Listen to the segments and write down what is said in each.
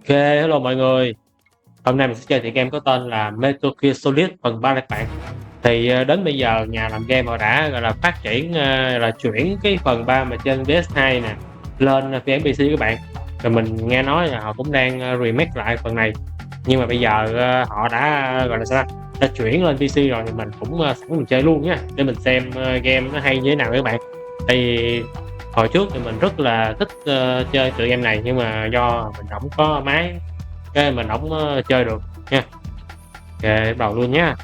Hello mọi người. Hôm nay mình sẽ chơi tựa game có tên là Metal Gear Solid phần 3 các bạn. Thì đến bây giờ nhà làm game họ đã gọi là phát triển là chuyển cái phần 3 mà trên PS2 nè lên phiên bản PC các bạn. Rồi mình nghe nói là họ cũng đang remake lại phần này. Nhưng mà bây giờ họ đã gọi là sao ta? Đã chuyển lên PC rồi thì mình cũng sẵn mình chơi luôn nha, để mình xem game nó hay như thế nào các bạn. Thì hồi trước thì mình rất là thích chơi tựa game này, nhưng mà do mình không có máy cái mình không chơi được nha. Ok, bắt đầu luôn nhá.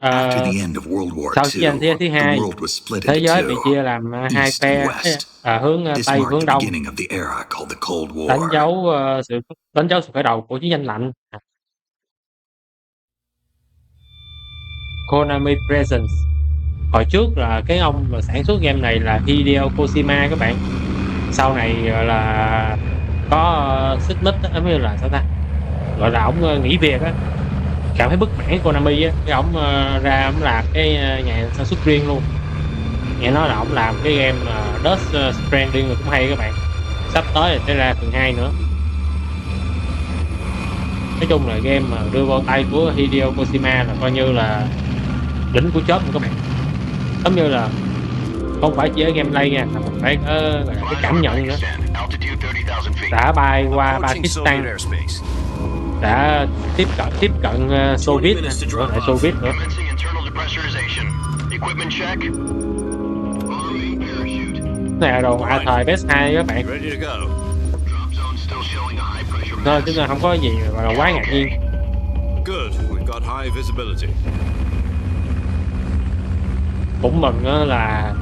After the end of World War Sau chiến tranh thế II, thứ the hai, world was split thế into giới bị two, chia làm hai East and phe, West. hướng This Tây marked hướng the Đông, beginning of the era called the Cold đánh War. dấu sự khởi đầu của chiến tranh lạnh. Konami Presents. Hồi trước là cái ông mà sản xuất game này là Hideo Kojima các bạn. Sau này gọi là có xích mích á, giống như là sao ta, gọi là ổng nghỉ việc á, cảm thấy bất mãn Konami á, cái ổng ra ổng làm cái nhà sản xuất riêng luôn. Nghe nói là ổng làm cái game Death Stranding rồi cũng hay các bạn, sắp tới là sẽ ra phần 2 nữa. Nói chung là game mà đưa vào tay của Hideo Kojima là coi như là đỉnh của chớp các bạn. Giống như là không phải chỉ ở gameplay nha, mà mình phải có gọi là cái cảm nhận nữa. Đã bay qua Pakistan, đã tiếp cận Xô Viết nè, lại Xô Viết nữa. Này là đồ họa thời PS2 các bạn. Thôi chúng ta không có gì mà là quá ngạc nhiên. Cũng mừng là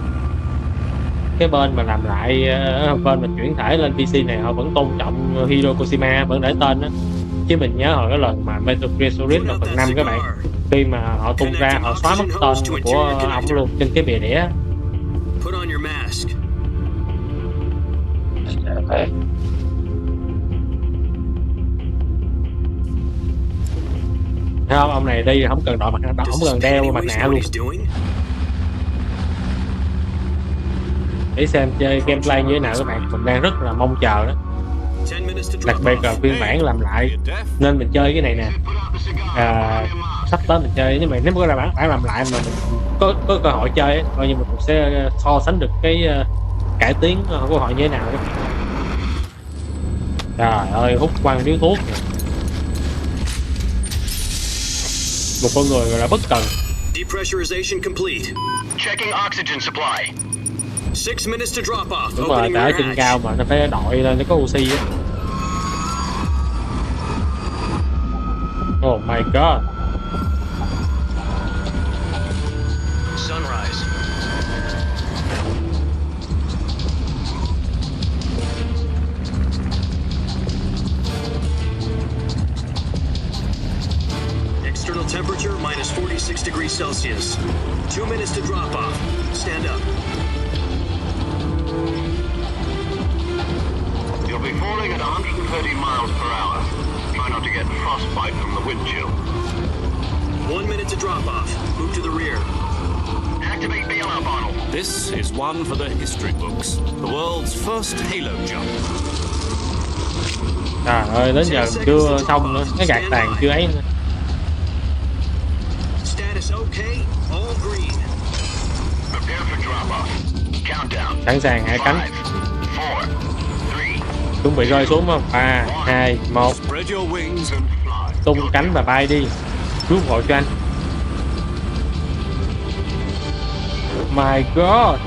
cái bên mà làm lại, bên mà chuyển thể lên PC này họ vẫn tôn trọng Hideo Kojima, vẫn để tên đó. Chứ mình nhớ hồi cái lần mà Metal Gear Solid là phần 5 các bạn, khi mà họ tung ra họ xóa mất tên của ông luôn trên cái bìa đĩa. Thấy không, ông này đi không cần đội mặt, không cần đeo mặt nạ luôn. Để xem chơi gameplay như thế nào các bạn, mình đang rất là mong chờ đó. Đặc biệt là phiên bản làm lại nên mình chơi cái này nè. Sắp tới mình chơi, nhưng mà nếu có là bản làm lại mà mình có cơ hội chơi ấy, coi như mình cũng sẽ so sánh được cái cải tiến của họ như thế nào đó. Trời ơi, hút quăng điếu thuốc này. Một con người gọi là bất cần. Depressurization complete. Checking oxygen supply. 6 minutes to drop off. Đúng rồi, ở trên cao mà nó phải đội lên nó có oxy á. Oh my god. Sunrise. External temperature minus 46 degrees Celsius. 2 minutes to drop off. Stand up. You'll be falling at 130 miles per hour. Try not to get frostbite from the wind chill. 1 minute to drop off. Move to the rear. Activate bailout bottle. This is one for the history books. The world's first halo jump. Trời ơi, đến giờ chưa xong nữa, cái gạt tàn chưa ấy nữa. Status okay. All green. Prepare for drop off. Countdown. Sẵn sàng hạ cánh. 5, 4, 3. Chuẩn bị rơi xuống không? 3, 2, 1. Tung cánh và bay đi. Rút hộ cho anh. My god.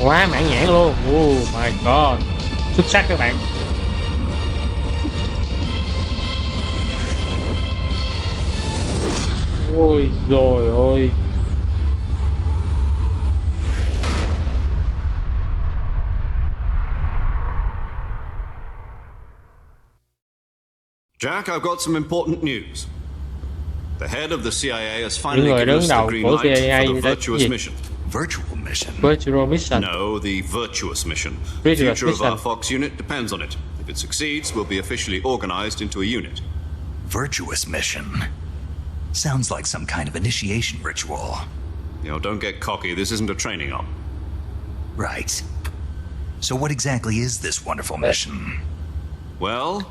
Quá mãn nhãn luôn. Oh my god. Xuất sắc các bạn. Ôi rồi ôi. Jack, I've got some important news. The head of the CIA has Những finally người given đứng us the đầu green của light CIA for the đã virtuous gì? mission. Virtual mission? Virtual mission. No, the virtuous mission. The Virtuous future of our mission. Fox unit depends on it. If it succeeds, we'll be officially organized into a unit. Virtuous mission? Sounds like some kind of initiation ritual. You know, don't get cocky. This isn't a training op. Right. So what exactly is this wonderful mission? Well,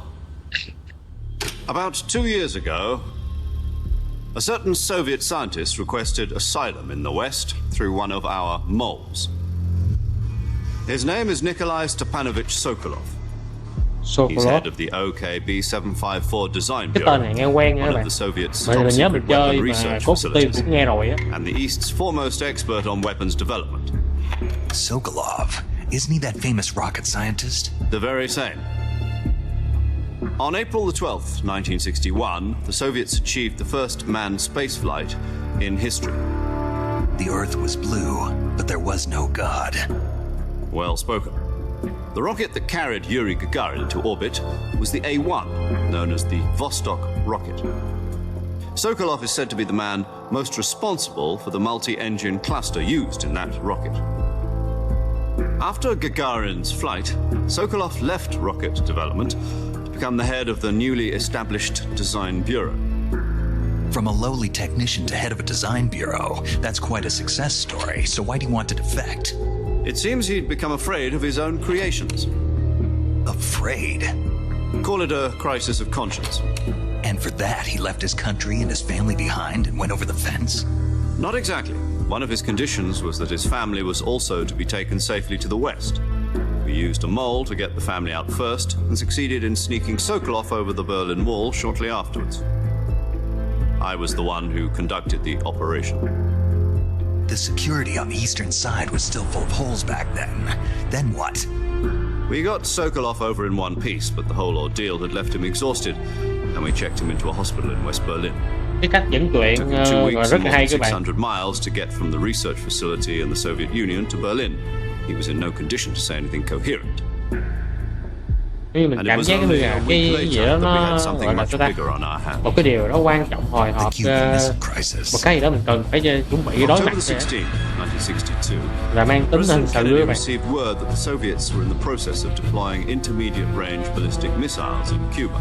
About 2 years ago, a certain Soviet scientist requested asylum in the West through one of our moles. His name is Nikolai Stepanovich Sokolov. He's Sokolov. head of the OKB-754 Design Cái Bureau, tên này nghe quen nha one các of bạn. the Soviet's Mình top nhớ mình secret weapon chơi mà research cốt tim facilities, cũng nghe rồi á. and the East's foremost expert on weapons development. Sokolov. Isn't he that famous rocket scientist? The very same. On April the 12th, 1961, the Soviets achieved the first manned spaceflight in history. The Earth was blue, but there was no God. Well spoken. The rocket that carried Yuri Gagarin to orbit was the A-1, known as the Vostok rocket. Sokolov is said to be the man most responsible for the multi-engine cluster used in that rocket. After Gagarin's flight, Sokolov left rocket development to become the head of the newly established Design Bureau. From a lowly technician to head of a design bureau, that's quite a success story, so why do you want to defect? It seems he'd become afraid of his own creations. Afraid? Call it a crisis of conscience. And for that, he left his country and his family behind and went over the fence? Not exactly. One of his conditions was that his family was also to be taken safely to the West. We used a mole to get the family out first and succeeded in sneaking Sokolov over the Berlin Wall shortly afterwards. I was the one who conducted the operation. The security on the eastern side was still full of holes back then. Then what? We got Sokolov over in one piece, but the whole ordeal had left him exhausted, and we checked him into a hospital in West Berlin. Cái cách dẫn It chuyện took him 2 gọi weeks rất and là more hay than các bạn. 600 miles to get from the research facility in the Soviet Union to Berlin. He was in no condition to say anything coherent. Khi mình And it cảm was giác only a cái week gì later đó that we nó had something gọi là much sao ta, bigger on our hands. một cái điều đó quan trọng hồi The hộp, Cuban Missile Crisis. một cái gì đó mình cần phải chuẩn bị đối mặt October the 16th, 1962, là mang tính hình President sự Kennedy các bạn. received word that the Soviets were in the process of deploying intermediate-range ballistic missiles in Cuba.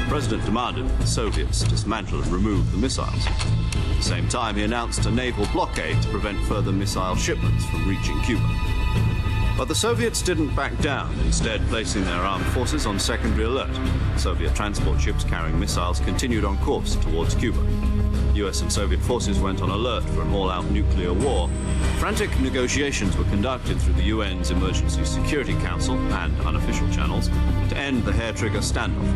The President demanded that the Soviets dismantle and remove the missiles. At the same time, he announced a naval blockade to prevent further missile shipments from reaching Cuba. But the Soviets didn't back down, instead placing their armed forces on secondary alert. Soviet transport ships carrying missiles continued on course towards Cuba. US and Soviet forces went on alert for an all-out nuclear war. Frantic negotiations were conducted through the UN's Emergency Security Council and unofficial channels to end the hair-trigger standoff.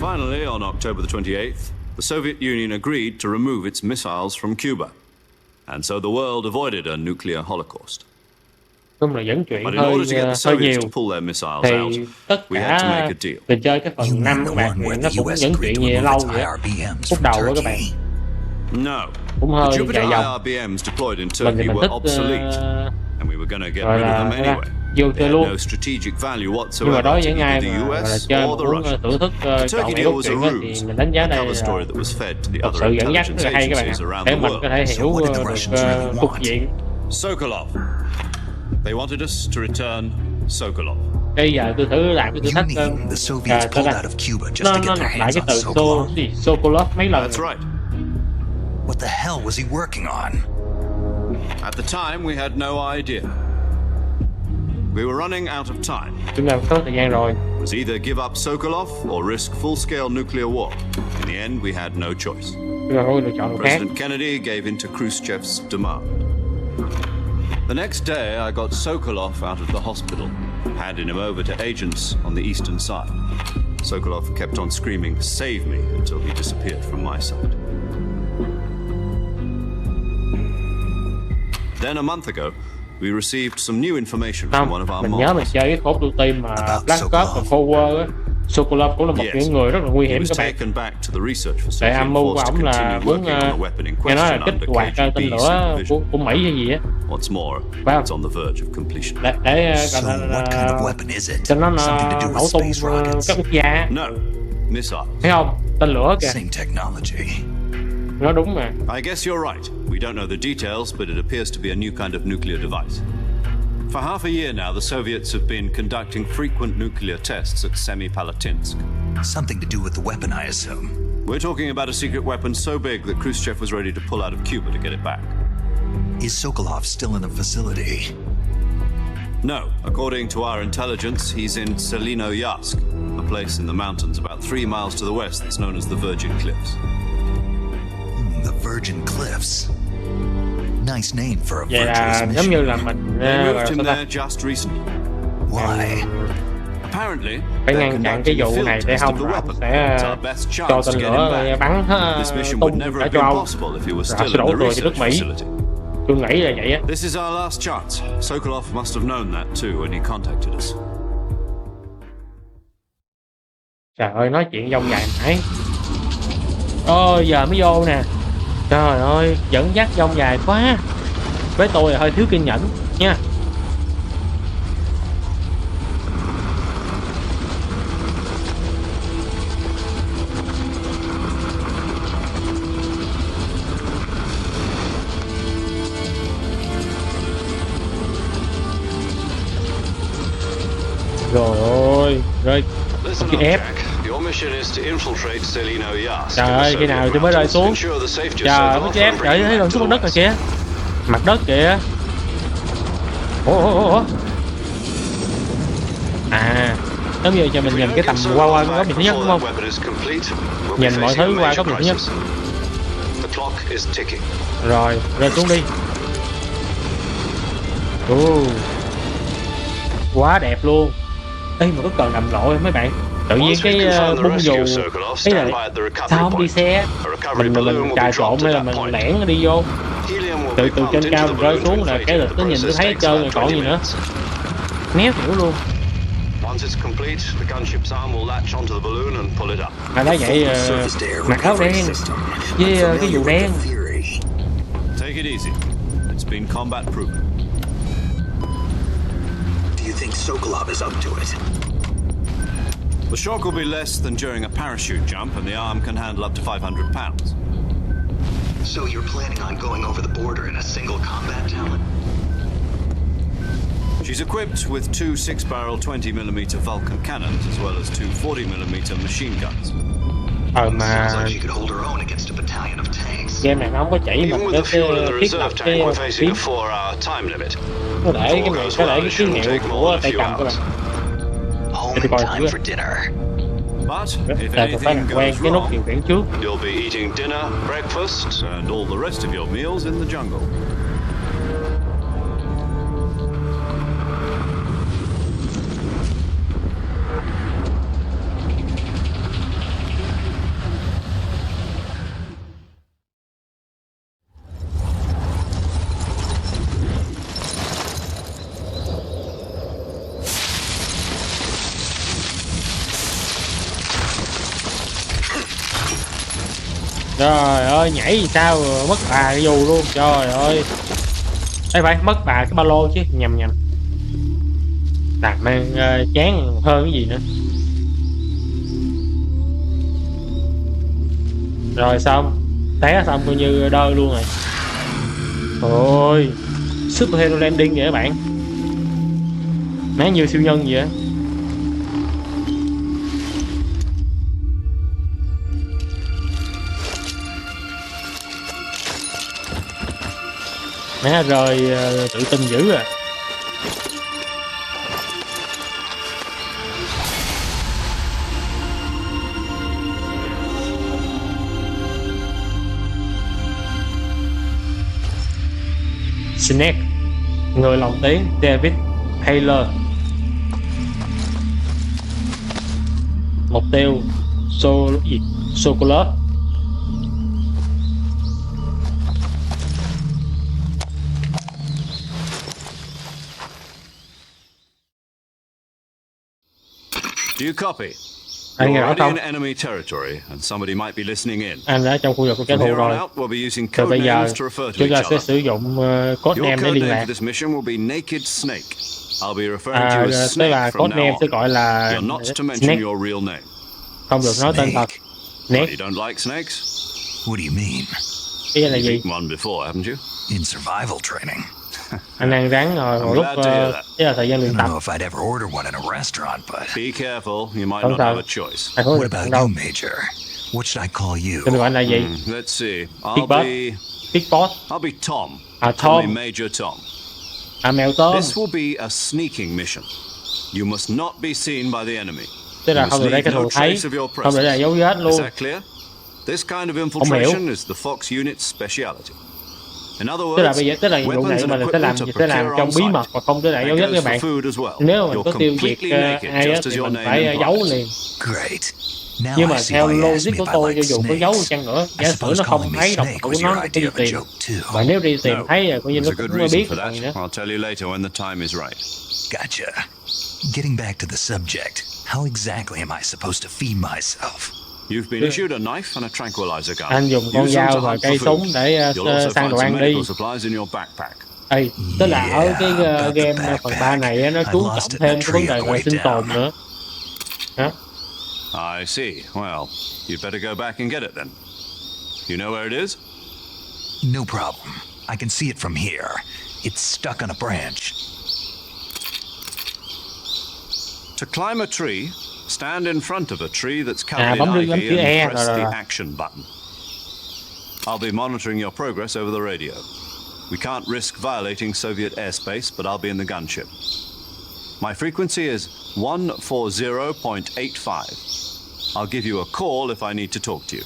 Finally, on October the 28th, the Soviet Union agreed to remove its missiles from Cuba. And so the world avoided a nuclear holocaust. Chung là dẫn chuyện But in hơi order to get the hơi Soviets nhiều to pull their missiles thì out, tất we had to make cả a deal. mình chơi cái You phần 5 mean các the bạn one thì where nó the cũng US dẫn agreed chuyện to nhiều remove lâu its vậy á. IRBMs Khúc from đầu á các bạn Turkey? No. cũng The hơi Jupiter dài dòng. IRBMs deployed in Mình Turkey thì mình were thích obsolete, and we were going to get gọi rid of là them anyway. vô They chơi had luôn. no strategic value Nhưng mà whatsoever đối to với ai either mà the gọi là US chơi mà or the muốn Russians. thưởng thức The chọn Turkey cái deal cốt was a truyện á, thì ruse, mình đánh giá a đây cover story là that was fed to the một other sự dẫn dắt intelligence rất là hay các bạn agencies ạ, around để the mình có world. thể So hiểu what did the được Russians really cục want? diện. Sokolov. They wanted us to return Sokolov. Bây giờ tôi thử làm cái thử You thách mean the Soviets sao pulled ta? out of Cuba just nó to get their lặp lại hands cái on từ Sokolov? Sokolov mấy lần. That's right. What the hell was he working on? At the time, we had no idea. We were running out of time. Chúng ta có thời gian rồi. It was either give up Sokolov or risk full-scale nuclear war. In the end, we had no choice. Chúng ta có lựa chọn một khác. President Kennedy gave in to Khrushchev's demand. The next day, I got Sokolov out of the hospital, handed him over to agents on the eastern side. Sokolov kept on screaming, "Save me," until he disappeared from my side. Then a month ago, we received some new information from one of Không, our mình nhớ mình moles. chơi cái cốt đu tim mà About Black Ops Sokolov. và Forward á. Sokolov cũng là một Yes. những người rất là nguy He hiểm was các bạn. taken back to the research Tại facility and âm mưu của forced to ổng là continue muốn working on the weapon in nghe nói là question kích under hoạt tên KGB lửa supervision. của Mỹ hay gì á, What's more, phải không? it's on the verge of completion. để So gọi what kind of là weapon is it? cho nó Something to do nổ with tung space rockets? các quốc gia, No, missiles. thấy không? Tên lửa kìa, Same technology. nó đúng mà. I guess you're right. We don't know the details, but it appears to be a new kind of nuclear device. For half a year now, the Soviets have been conducting frequent nuclear tests at Semipalatinsk. Something to do with the weapon, I assume. We're talking about a secret weapon so big that Khrushchev was ready to pull out of Cuba to get it back. Is Sokolov still in the facility? No, according to our intelligence, he's in Selinoyarsk. a place in the mountains about 3 miles to the west that's known as the Virgin Cliffs. The Virgin Cliffs. Nice name for a Vậy là virtuous giống như mission. là mình They gọi moved him sao ta? there just recently. Why? Apparently, Phải they're ngăn chặn cái conducting a vụ field này để test of không the là ông weapon. sẽ It's our best cho chance to tên get him lửa back. bắn This mission would tung never cả have châu been Âu. possible if he was Rồi still sẽ in đổ the thừa cho research nước Mỹ. facility. Tôi nghĩ là vậy á. This is our last chance. Sokolov must have known that too when he contacted us. Trời ơi, nói chuyện dông dài mãi. Giờ mới vô nè. Trời ơi, dẫn dắt dông dài quá. Với tôi là hơi thiếu kiên nhẫn nha. Rồi ôi, rồi Listen cái up, ép. Jack. Your mission is to infiltrate Selino Yas. Trời ơi, khi nào tôi mới rơi xuống. Trời ơi, cái ép, trời ơi, lần xuống mặt đất rồi kìa. Mặt đất kìa. Ủa. À, giống như cho mình nhìn cái tầm qua góc nhìn thứ nhất đúng không? Nhìn mọi thứ qua góc nhìn thứ nhất. Rồi, rơi xuống đi. Quá đẹp luôn. Ê mà có cần nằm lội mấy bạn. Tự nhiên cái bung dù cái này sao không đi xe, mình trà trộn hay là mình lẻn đi vô từ trên cao mình rơi xuống là cái lịch nó nhìn tôi thấy hết trơn rồi còn gì nữa, méo hiểu luôn. Mà nói vậy mặc áo đen với cái dù đen. Take it easy. It's been combat proven. Do you think Sokolov is up to it? The shock will be less than during a parachute jump, and the arm can handle up to 500 pounds. So you're planning on going over the border in a single combat talent? She's equipped with 2 6-barrel 20mm Vulcan cannons, as well as 2 40mm machine guns. Mà Sounds like she could hold her own against a battalion of tanks. game này nó không có chỉ một cái thiết lập cái phím, nó để cái ký hiệu của tay cầm các bạn. Home Để in coi time trước. for dinner. But if Tại tôi phải anything làm quen goes cái nút wrong, điều khiển trước. You'll be eating dinner, breakfast. and all the rest of your meals in the jungle. Trời ơi, nhảy gì sao rồi, mất bà cái dù luôn, trời ơi. Ê phải, mất bà cái ba lô chứ, nhầm. Làm mang chán hơn cái gì nữa. Rồi xong, té xong coi như đơ luôn rồi. Ôi, super hero landing vậy các bạn. Má như siêu nhân vậy á. Má rơi tự tin dữ à. Snake, người lồng tiếng David Taylor. Mục tiêu Sokolov. Do you copy? Anh nghe You're rõ already không? in enemy territory, and somebody might be listening in. Anh đã trong khu vực của kẻ From thù here on rồi. out, we'll be using Từ bây code giờ names to refer to chúng ta each sẽ other. sử dụng code Your name để code liên name lạc. for this mission will be Naked Snake. I'll be referring to you as Tức là Snake from code name now sẽ on. gọi là You're not to mention Snake, your real name. không được nói tên thật. Oh, Snake, you don't like snakes? What do you mean? ý là You've gì? eaten one before, haven't you? In survival training. Anh ăn rắn rồi một lúc glad to hear that. ý là thời gian I luyện don't tập. know if I'd ever order one in a restaurant, but Be careful, you might Không not sao. have a choice. Anh không what được about đâu. you, Major? What should I call you? Tên của anh là gì? Let's see. Big boss. Big Boss. I'll be Tom. À, Call Tom. me Major Tom. À mèo tôm. This will be a sneaking mission. You must not be seen by the enemy. tức là You không must được để kẻ leave thù no thấy, trace of your không để lại dấu vết Is luôn. that clear? This kind of hiểu. infiltration is the Fox unit's speciality. In other Tức là words, bây giờ tức là nhiệm vụ weapons này and mình sẽ làm equipment are trong procured bí on mật site. và không để lại That dấu vết goes các for bạn. food as well. Nếu mà mình You're có tiêu diệt completely naked, ai á, just as thì your mình name phải giấu implies. liền. Great. Now Nhưng I mà see theo why you asked logic me của if I tôi, like cho dù có giấu snakes. chăng nữa, I giả sử suppose nó không calling me thấy độc snake của was nó your có idea gì of a tiền. joke too. Và nếu đi tìm No, thấy coi như nó there's a good cũng reason biết for còn gì that. nữa. I'll tell you later when the time is right. Gotcha. Getting back to the subject, how exactly am I supposed to feed myself? You've been issued a knife and a tranquilizer gun. Anh dùng con Use them dao to và hunt cây for súng food. để You'll also săn find đồ some ăn đi. medical supplies in your backpack. Ê, tức là ở cái about the game phần 3 backpack. này á, nó I chú lost trọng it in a thêm cái vấn tree đề on the về way sinh tồn down. nữa. Đó. I see. Well, you'd better go back and get it then. You know where it is? No problem. I can see it from here. It's stuck on a branch. To climb a tree, stand in front of a tree that's covered bấm in bấm ivy chữ E and press rồi. the action button. I'll be monitoring your progress over the radio. We can't risk violating Soviet airspace, but I'll be in the gunship. My frequency is 140.85. I'll give you a call if I need to talk to you.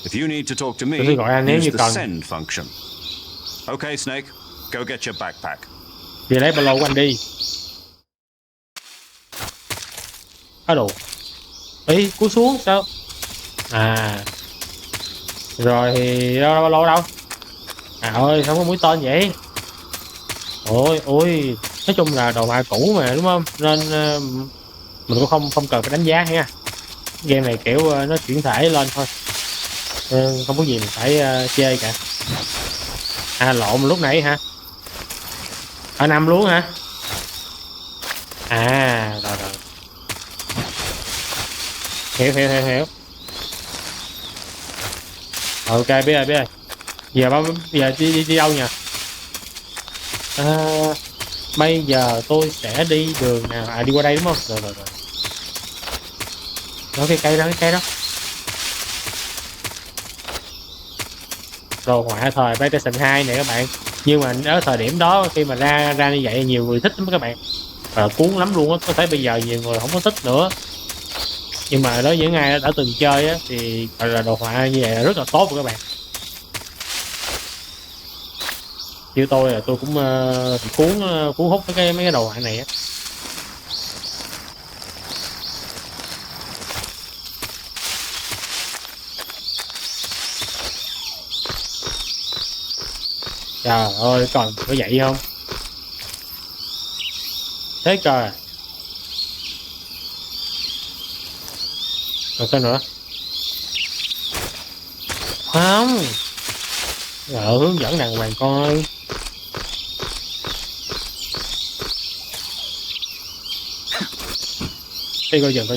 If you need to talk to me, Tôi sẽ gọi anh nếu use như the cần. send function. Okay, Snake, go get your backpack. Về lấy ba lô của anh đi. Á đồ. Ý, cú xuống sao? À. Rồi thì đâu ba lô đâu? À ơi, không có mũi tên vậy. Ôi, nói chung là đồ họa cũ mà đúng không? Nên mình cũng không cần phải đánh giá ha. Game này kiểu nó chuyển thể lên thôi. Không có gì mình phải chơi cả. À lộn lúc nãy hả? Ở 5 luôn hả? À rồi. Hiểu. Ok biết rồi. Giờ đi đâu nhỉ? Bây giờ tôi sẽ đi đường nào? À đi qua đây đúng không? Rồi. Đó cái cây đó. Đồ họa thời PlayStation 2 này các bạn. Nhưng mà ở thời điểm đó khi mà ra như vậy nhiều người thích lắm các bạn. Và cuốn lắm luôn á, có thể bây giờ nhiều người không có thích nữa. Nhưng mà đối với những ai đã từng chơi á thì gọi là đồ họa như vậy là rất là tốt của các bạn. Như tôi là tôi cũng cuốn hút mấy cái đồ họa này á. Trời ơi, còn có vậy không? Thế trời. Rồi sao nữa? Không. Hướng dẫn đàng hoàng coi. Đi coi chừng.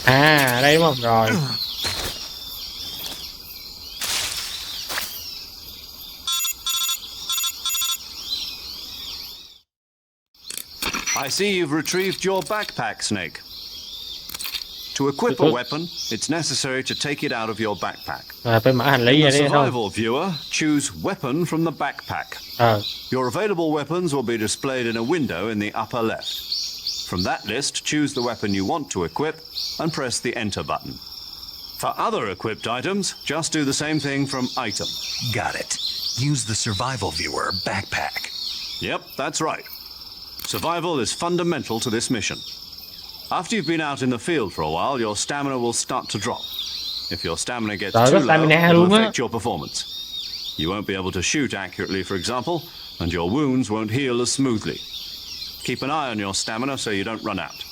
À, đây đúng không? Rồi. I see you've retrieved your backpack, Snake. To equip a weapon, it's necessary to take it out of your backpack. Phải mở hành lý In ra the đi không? survival viewer, choose weapon from the backpack. Your available weapons will be displayed in a window in the upper left. From that list, choose the weapon you want to equip and press the enter button. For other equipped items, just do the same thing from item. Got it. Use the survival viewer backpack. Yep, that's right. Survival is fundamental to this mission. After you've been out in the field for a while, your stamina will start to drop. If your stamina gets too low, it will affect your performance. You won't be able to shoot accurately, for example, and your wounds won't heal as smoothly. Keep an eye on your stamina so you don't run out.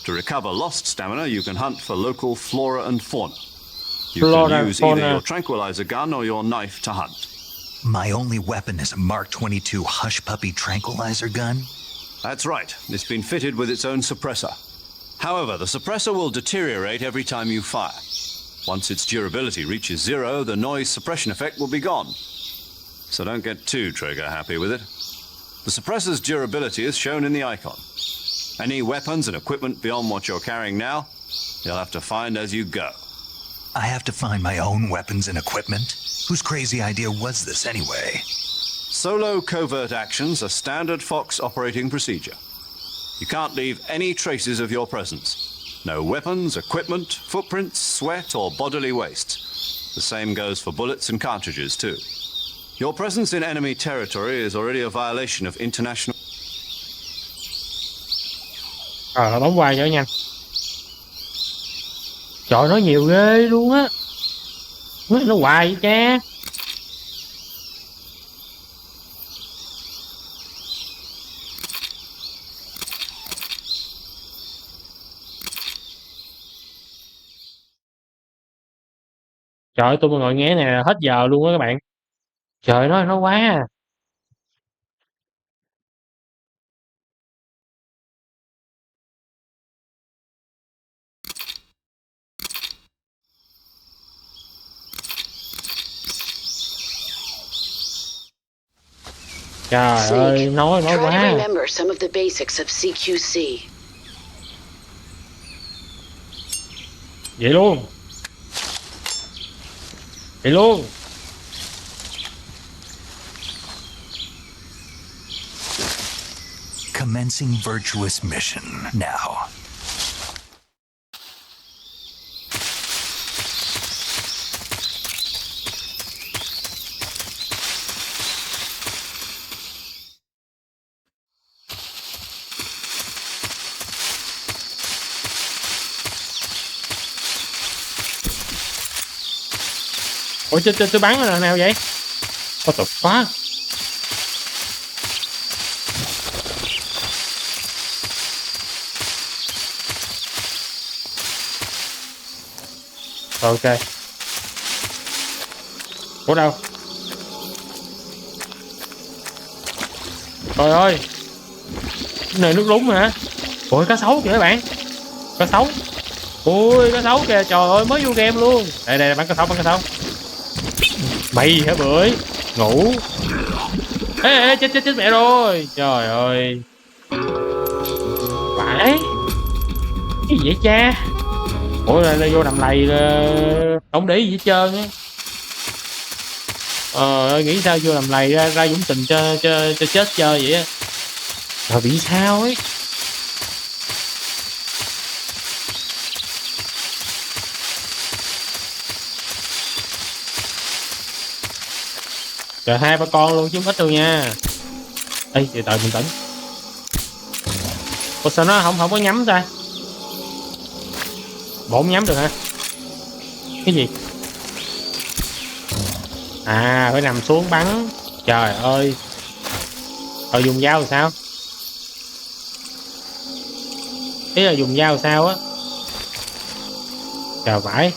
To recover lost stamina, you can hunt for local flora and fauna. You can use either your tranquilizer gun or your knife to hunt. My only weapon is a Mark 22 Hush Puppy tranquilizer gun? That's right. It's been fitted with its own suppressor. However, the suppressor will deteriorate every time you fire. Once its durability reaches 0, the noise suppression effect will be gone. So don't get too trigger happy with it. The suppressor's durability is shown in the icon. Any weapons and equipment beyond what you're carrying now, you'll have to find as you go. I have to find my own weapons and equipment? Whose crazy idea was this anyway? Solo covert actions are standard Fox operating procedure. You can't leave any traces of your presence. No weapons, equipment, footprints, sweat, or bodily waste. The same goes for bullets and cartridges, too. Your presence in enemy territory is already a violation of international... Nó bóng qua cho nhanh. Trời, nó nhiều ghê luôn á. Nó hoài vậy cha. Trời ơi, tôi mà ngồi nghe nè hết giờ luôn á các bạn. Trời, nó quá à. Trời ơi, nói Try to quá. remember some of the basics of CQC. Vậy luôn. Vậy luôn. Commencing virtuous mission now. Ủa tôi bắn là nào vậy? Có tục quá. Ok. Ủa đâu? Trời ơi. Cái này nước lúng hả? Ôi cá sấu kìa các bạn. Cá sấu. Ui cá sấu kìa, trời ơi mới vô game luôn. Đây bắn cá sấu. Mày hả bưởi? Ngủ. Ê chết mẹ rồi. Trời ơi. Phải. Cái gì vậy cha? Ủa là vô nằm lầy không để gì hết trơn á. Nghĩ sao vô nằm lầy ra dũng tình cho chết chơi vậy á. Rồi bị sao ấy. Trời, 2-3 con luôn chứ không ít đâu nha. Ê từ từ bình tĩnh. Ủa sao nó không có nhắm ta? Bộ không nhắm được hả? Cái gì? À phải nằm xuống bắn. Trời ơi. Rồi dùng dao thì sao? Ý là dùng dao sao á? Trời vãi.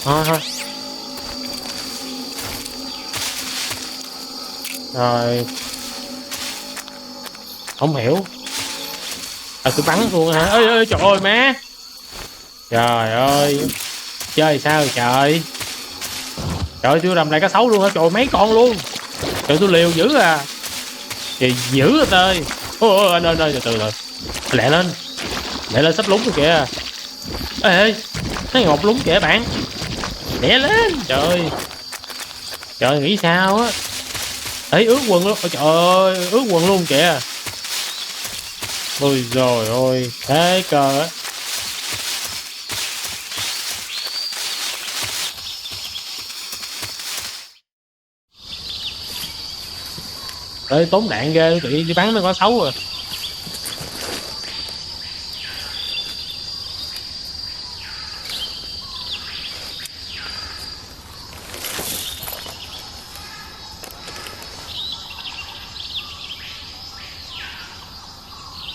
Thôi. Rồi. Không hiểu. Tôi bắn luôn hả? Ơi trời ơi má. Trời ơi. Chơi sao trời? Trời ơi tôi làm lại cá sấu luôn hả? Trời mấy con luôn. Trời tôi liều dữ à. Trời dữ rồi tơi. Ôi anh ơi từ rồi. Lẹ lên sắp lúng rồi kìa. Ê nó ngột lúng kìa bạn. Lẹ lên. Trời nghĩ sao á. Ê ướt quần luôn. Trời ơi ướt quần luôn kìa. Ôi rồi ôi thế cơ á. Ê tốn đạn ghê, tự nhiên đi bắn nó có xấu rồi.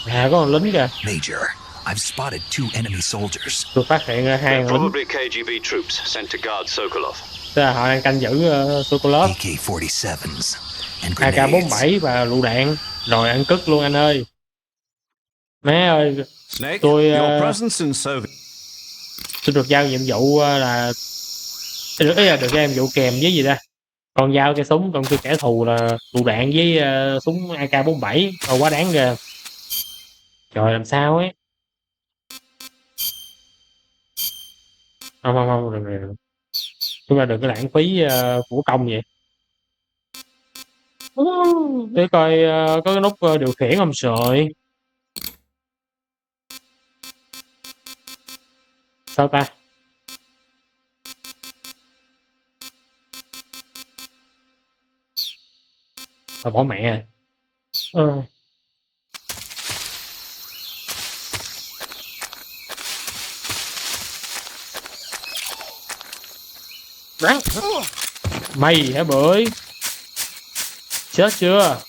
À có con lính kìa. Major, I've spotted 2 enemy soldiers. Tôi phát hiện hai They're thằng lính. probably KGB troops sent to guard Sokolov. Tức là họ đang canh giữ Sokolov. AK-47s and grenades. AK-47 và lựu đạn. Rồi ăn cứt luôn anh ơi. Má ơi. Snake, Tôi your presence in Soviet... tôi được giao nhiệm vụ là được giao nhiệm vụ kèm với gì ta? Còn giao cái súng, còn tôi kẻ thù là lựu đạn với súng AK-47. Quá đáng ghê. Trời làm sao ấy. Không đừng. Chúng ta đừng có lãng phí của công vậy. Để coi có cái nút điều khiển không sợi. Sao ta? Bỏ mẹ rồi. Rắn. Mày hả bưởi? Chết chưa?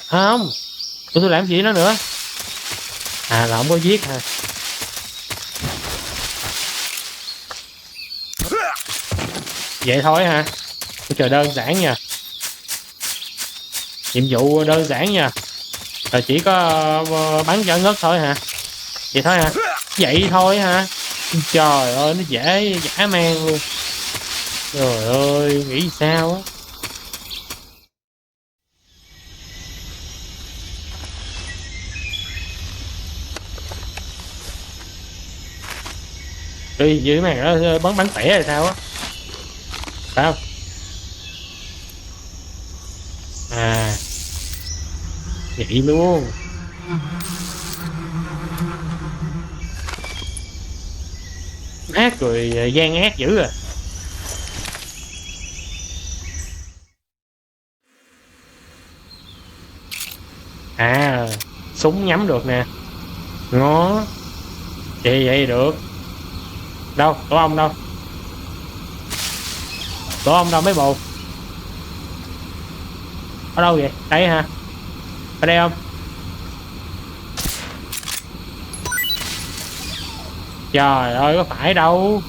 Không. Tôi làm gì nó nữa? À là không có giết hả? Vậy thôi hả? Tôi chờ đơn giản nha. Nhiệm vụ đơn giản nha. Rồi chỉ có bắn cho ngất thôi hả? Vậy thôi hả? Vậy thôi hả? Trời ơi nó dễ dã man luôn. Trời ơi nghĩ sao á. Đi dưới mày nó bắn tỉa hay sao á? Phải không? À vậy luôn. Ác rồi gian ác dữ à. À súng nhắm được nè. Ngó. Vậy được. Đâu tổ ong đâu? Tổ ong đâu mấy bộ? Ở đâu vậy? Đây hả? Ở đây không? Trời ơi có phải đâu.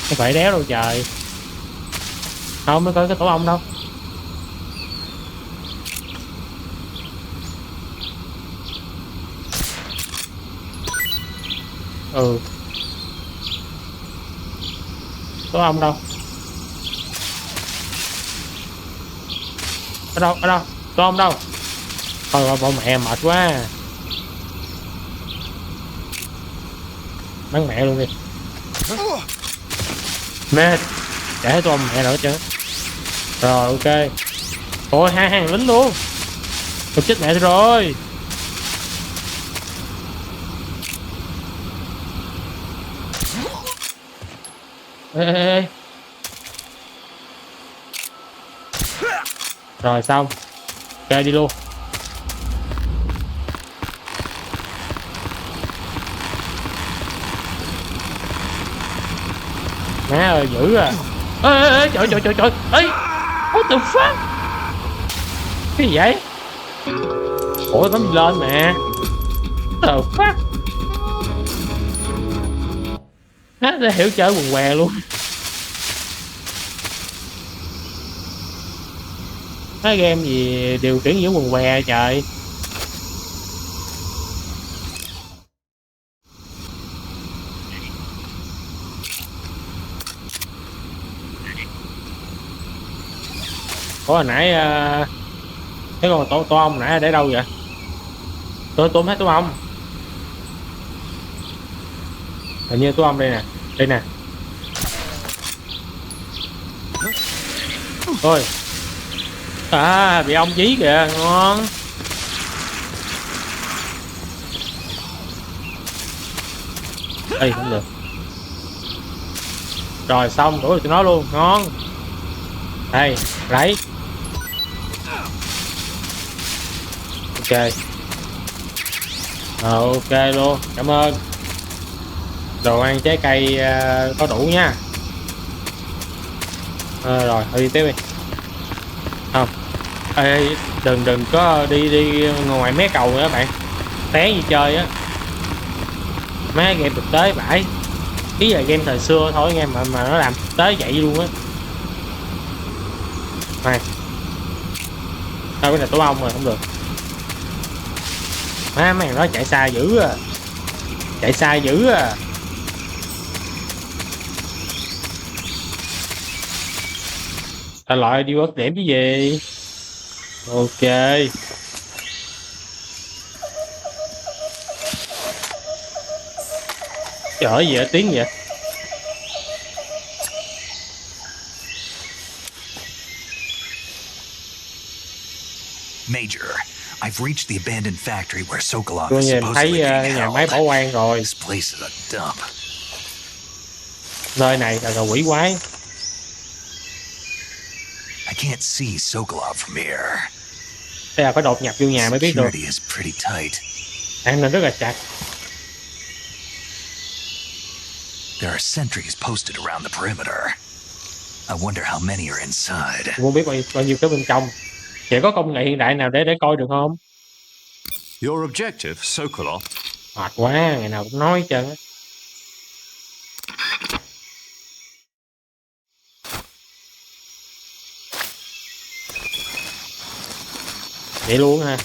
Không phải đéo đâu trời. Không mới coi cái tổ ong đâu. Ừ. Tổ ong đâu? Ở đâu? Ở đâu? Tổ ong đâu? Thôi bọn mẹ mệt quá. Bắn mẹ luôn đi. Mệt. Để tôi mẹ nữa chứ. Rồi ok. Ôi hai hàng lính luôn. Tôi chết mẹ tôi rồi. Ê. Rồi xong. Ok đi luôn. Má ơi dữ à. Ê trời ê what the fuck. Cái gì vậy? Ủa bấm lên mà. What the fuck. Nó đã hiểu chơi quần què luôn. Cái game gì điều khiển giữa quần què trời. Ủa hồi nãy cái con tổ ong nãy để đâu vậy? Tôi thấy tổ ong. Hình như tổ ong đây nè. Đây nè. Ôi. À bị ong dí kìa. Ngon. Ê không được. Rồi xong đuổi tụi nó luôn. Ngon. Đây lấy. Ok. Ok luôn. Cảm ơn. Đồ ăn trái cây có đủ nha. Rồi thôi đi tiếp đi. Không. Ê, đừng có đi ngoài mé cầu nữa bạn. Té như chơi á. Má game thực tế vãi. Ý là game thời xưa thôi nghe mà nó làm thực tế vậy luôn á. Này. Thôi cái này tổ ong rồi không được. Má mày nó chạy xa dữ à. Chạy xa dữ à. Ta loại đi bớt điểm cái gì. Ok. Trời gì vậy tiếng vậy. Major, I've reached the abandoned factory where Sokolov Tôi is nhìn thấy supposedly being nhà máy held. bảo quan rồi. This place is a dump. Nơi này là quỷ quái. I can't see Sokolov from here. Đây là phải đột nhập vô nhà mới biết được. Security is pretty tight. An ninh rất là chặt. There are sentries posted around the perimeter. I wonder how many are inside. Tôi muốn biết bao nhiêu cái bên trong. Chỉ có công nghệ hiện đại nào để coi được không? Your objective, Sokolov. Mệt quá, ngày nào cũng nói hết trơn á. Vậy luôn ha.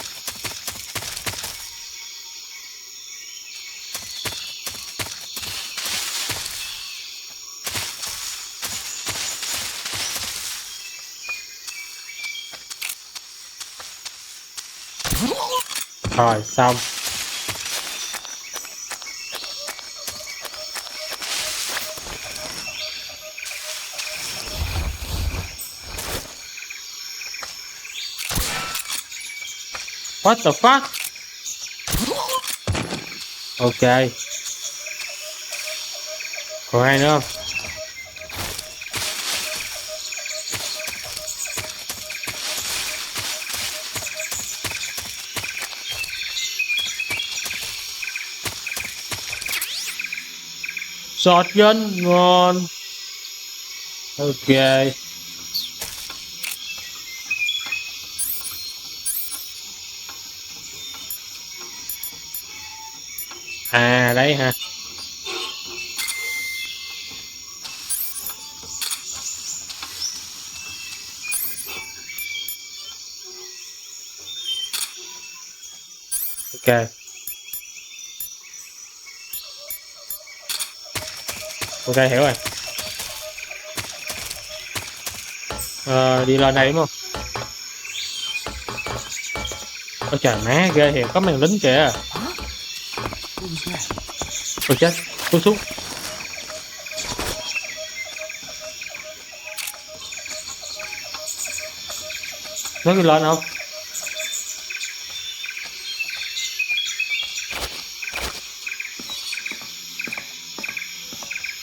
Rồi xong. What the fuck? Ok. Còn ai nữa không? Shotgun ngon. Ok. À đây ha. Ok. Ok hiểu rồi. Đi lên đây đúng không? Ôi trời má ghê thiệt, có màn lính kìa. Ôi chết, xuống xuống. Nó đi lên không?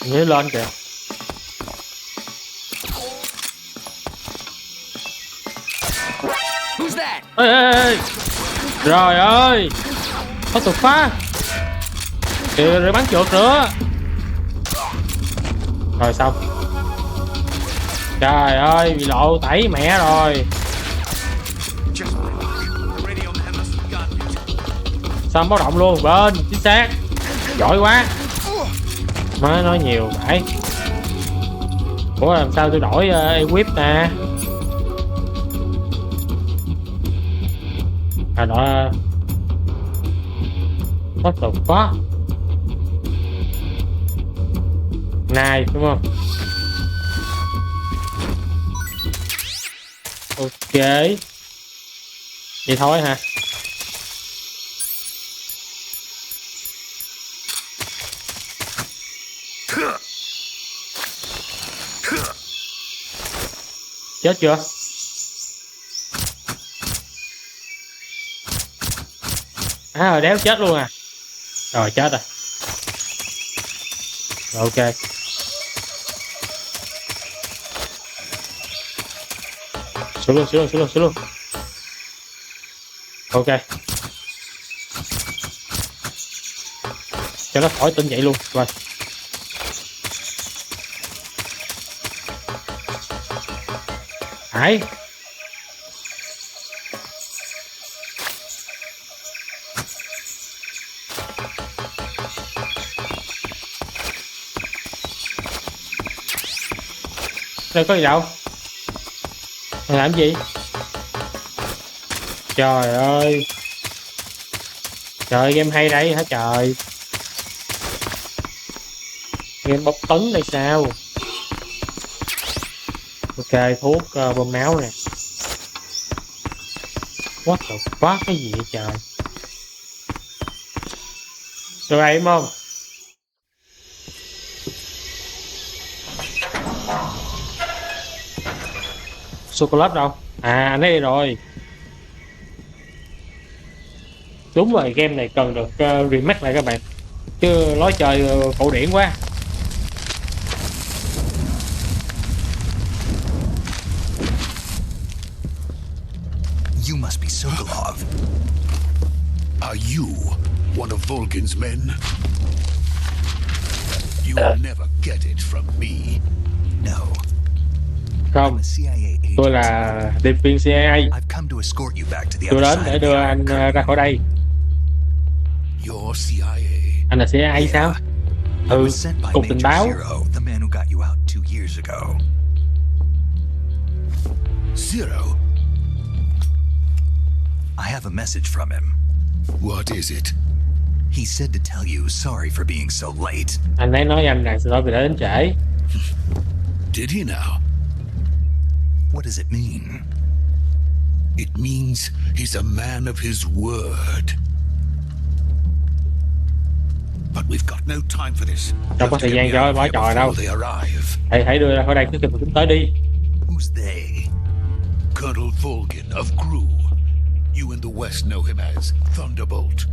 Nhớ lên kìa. Ê, ê, ê. Trời ơi. What the fuck? Kìa rồi bắn chuột nữa. Rồi xong. Trời ơi bị lộ tẩy mẹ rồi. Xong báo động luôn bên chính xác. Giỏi quá. Má nói nhiều phải. Ủa làm sao tôi đổi equip nè. À đó. What the fuck? Này đúng không? Ok. Vậy thôi hả? Chết chưa? À rồi đéo chết luôn à. Rồi chết rồi. Rồi ok. Xuống luôn, xuống luôn, xuống luôn, xuống luôn. Ok. Cho nó khỏi tỉnh dậy luôn. Rồi. Hải. Đây có gì đâu. Mày làm gì? Trời ơi. Trời game hay đây hả trời. Game bốc tấn đây sao? Ok thuốc bơm máu nè. What the fuck cái gì vậy trời. Được đây đúng không? Chocolate đâu? À anh ấy đi rồi. Đúng rồi, game này cần được remake lại các bạn, chứ lối chơi cổ điển quá. You must be Sokolov. Are you one of Volgin's men? You will never get it from me. No. Không, I'm a CIA agent. tôi là điệp viên CIA. I've come to escort you back to the Tôi other đến side để of the đưa Iron anh Curtain. ra khỏi đây. You're CIA. Anh là CIA sao? I was sent by Cục tình Major báo. Zero, the man who got you out 2 years ago. Zero? I have a message from him. What is it? He said to tell you sorry for being so late. Anh ấy nói anh rằng xin lỗi vì đã đến trễ. Did he now? What does it mean? It means he's a man of his word. But we've got no time for this. Đâu có thời gian cho nói trò đâu. They arrive. Hãy đưa ra khỏi đây trước khi mà chúng tới đi. Who's they? Colonel Volgin of GRU. You in the West know him as Thunderbolt.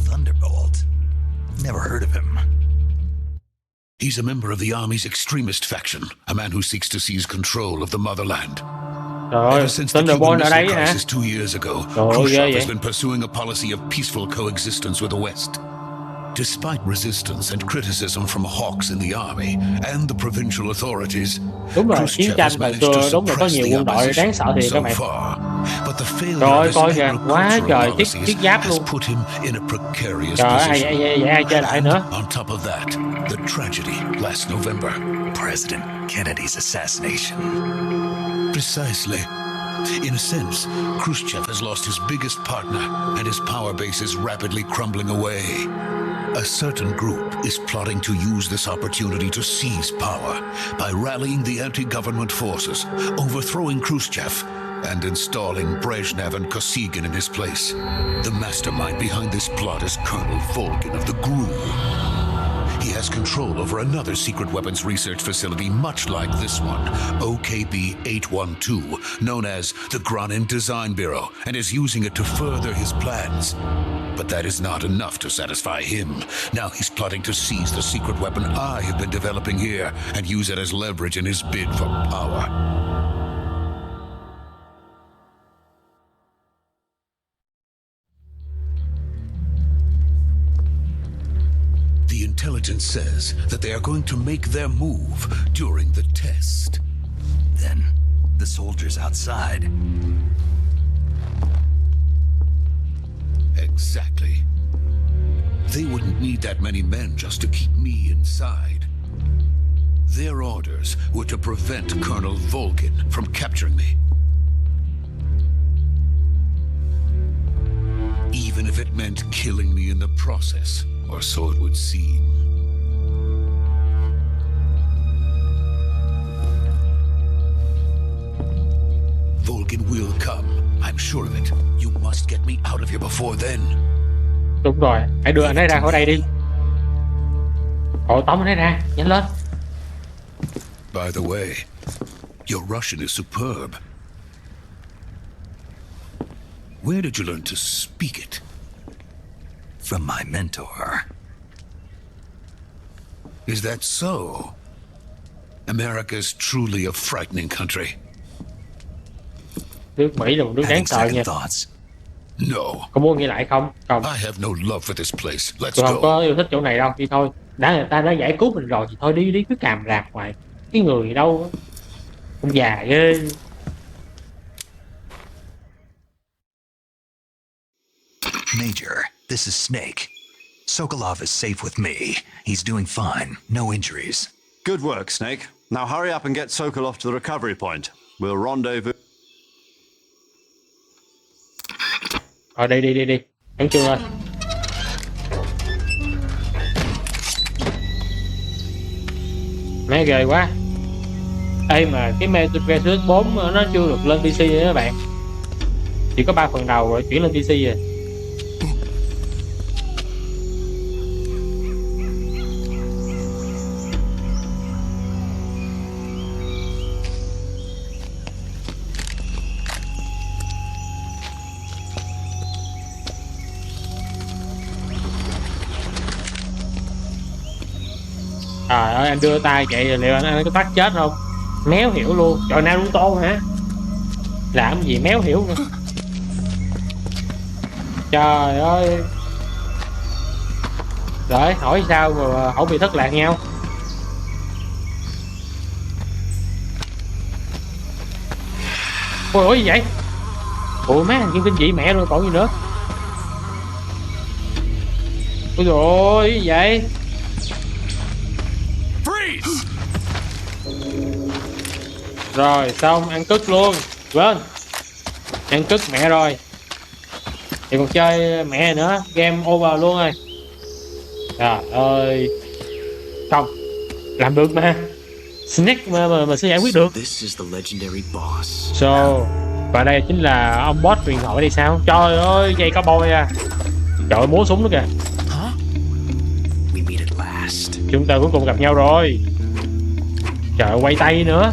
Thunderbolt? Never heard of him. He's a member of the Army's extremist faction, a man who seeks to seize control of the motherland. Trời ơi, Ever since the Thunderbolt Cuban ở đây Missile hả? Crisis 2 years ago, Trời ơi, ghê Khrushchev vậy. has been pursuing a policy of peaceful coexistence with the West. Despite resistance and criticism from hawks in the army and the provincial authorities, Đúng rồi, chiến Khrushchev tranh has thời managed to xưa đúng là có suppress nhiều the quân đội đáng sợ opposition thiệt các so bạn. far. But the failure Trời of ơi, his coi kìa, quá agricultural trời, policies chiếc giáp has luôn. put him in a precarious Trời ơi, position. vậy ai chơi lại nữa. On top of that, the tragedy last November. President Kennedy's assassination. Precisely. In a sense, Khrushchev has lost his biggest partner, and his power base is rapidly crumbling away. A certain group is plotting to use this opportunity to seize power by rallying the anti-government forces, overthrowing Khrushchev, and installing Brezhnev and Kosygin in his place. The mastermind behind this plot is Colonel Volgin of the GRU. He has control over another secret weapons research facility much like this one, OKB-812, known as the Granin Design Bureau, and is using it to further his plans. But that is not enough to satisfy him. Now he's plotting to seize the secret weapon I have been developing here and use it as leverage in his bid for power. The intelligence says that they are going to make their move during the test. Then, the soldiers outside. Exactly. They wouldn't need that many men just to keep me inside. Their orders were to prevent Colonel Volgin from capturing me. Even if it meant killing me in the process, or so it would seem. Volgin will come. I'm sure of it. You must get me out of here before then. Đúng rồi, hãy đưa anh ấy ra khỏi đây đi. Hộ tống anh ấy ra, nhanh lên. By the way, your Russian is superb. Where did you learn to speak it? From my mentor. Is that so? America is truly a frightening country. Nước Mỹ là một nước đáng Having sợ second nha. thoughts. No, Có muốn nghĩ lại không? Không, I have no love for this place. Let's tôi không go. có yêu thích chỗ này đâu. Đi thôi. Người ta đã giải cứu mình rồi thì thôi đi cứ càm ràm hoài. Cái người đâu ông già ghê. Major, this is Snake. Sokolov is safe with me. He's doing fine. No injuries. Good work, Snake. Now hurry up and get Sokolov to the recovery point. We'll rendezvous. Đi. Hắn chưa lên. Má ghê quá. Ê mà cái Metal Gear Solid 4 nó chưa được lên PC nữa các bạn. Chỉ có 3 phần đầu rồi chuyển lên PC rồi. Trời ơi, anh đưa tay vậy liệu anh có phát chết không? Méo hiểu luôn. Trời, Naruto hả? Làm gì méo hiểu nữa. Trời ơi. Rồi hỏi sao mà không bị thất lạc nhau. Ôi gì vậy? Ủa má thằng kim kinh dị mẹ rồi còn gì nữa. Ôi dồi ôi gì vậy? Rồi xong ăn cứt luôn. Quên. Ăn cứt mẹ rồi. Thì còn chơi mẹ nữa. Game over luôn rồi. Trời ơi. Không. Làm được mà. Snake mà sẽ giải quyết được. This is the legendary boss. So, và đây chính là ông boss huyền thoại đây sao? Trời ơi, dây có bôi à. Trời ơi, múa súng nữa kìa. We meet at last. Chúng ta cuối cùng gặp nhau rồi. Trời ơi, quay tay nữa.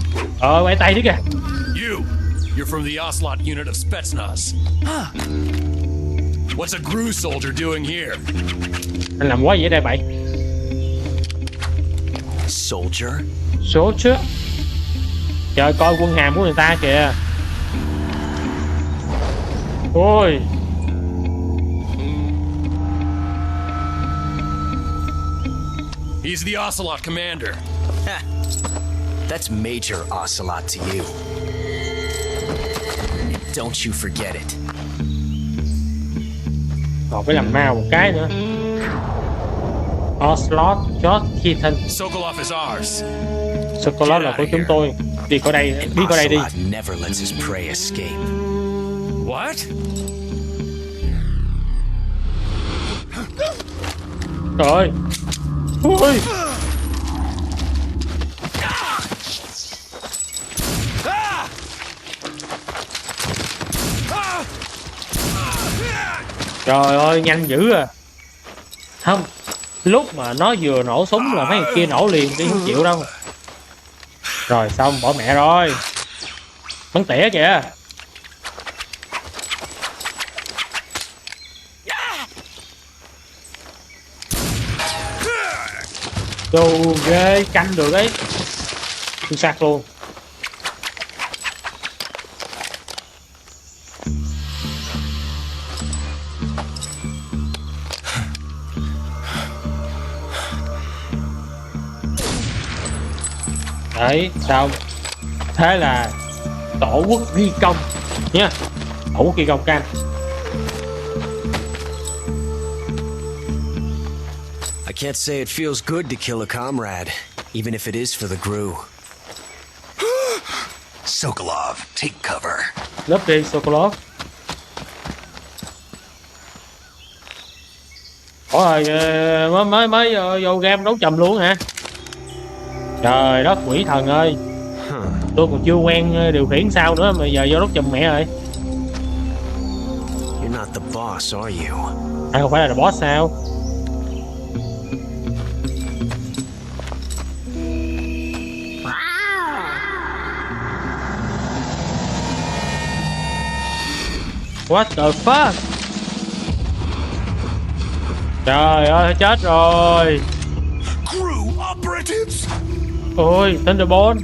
Quay tay nữa kìa. You're from the Ocelot unit of Spetsnaz. What's a Gru soldier doing here? Anh làm quá vậy đây bậy. Soldier? Số chứ. Trời coi quân hàm của người ta kìa. Ôi. He's the Ocelot commander. That's Major Ocelot to you. Don't you forget it. Còn phải làm mau một cái nữa. Ocelot, George Keaton. Sokolov is ours. Sokolov là của chúng tôi. Đi khỏi đây, đi khỏi đây đi. Ocelot never lets his prey escape. What? Trời ơi. Ôi. Trời ơi nhanh dữ à. Không. Lúc mà nó vừa nổ súng là mấy người kia nổ liền đi không chịu đâu. Rồi xong bỏ mẹ rồi. Bắn tỉa kìa. Đồ ghê canh được ấy. Tôi sạc luôn. Đấy xong. Thế là tổ quốc ghi công nha. Tổ quốc ghi công canh. I can't say it feels good to kill a comrade, even if it is for the Gru. Sokolov, take cover. Lớp đi Sokolov. Ủa rồi mới vô game đấu trầm luôn hả? Trời đất quỷ thần ơi. Tôi còn chưa quen điều khiển sao nữa mà giờ vô đấu trầm mẹ rồi. You're not the boss, are you? Anh không phải là boss sao? What the fuck? Trời ơi chết rồi. Crew operatives! Ôi Thunderbolt.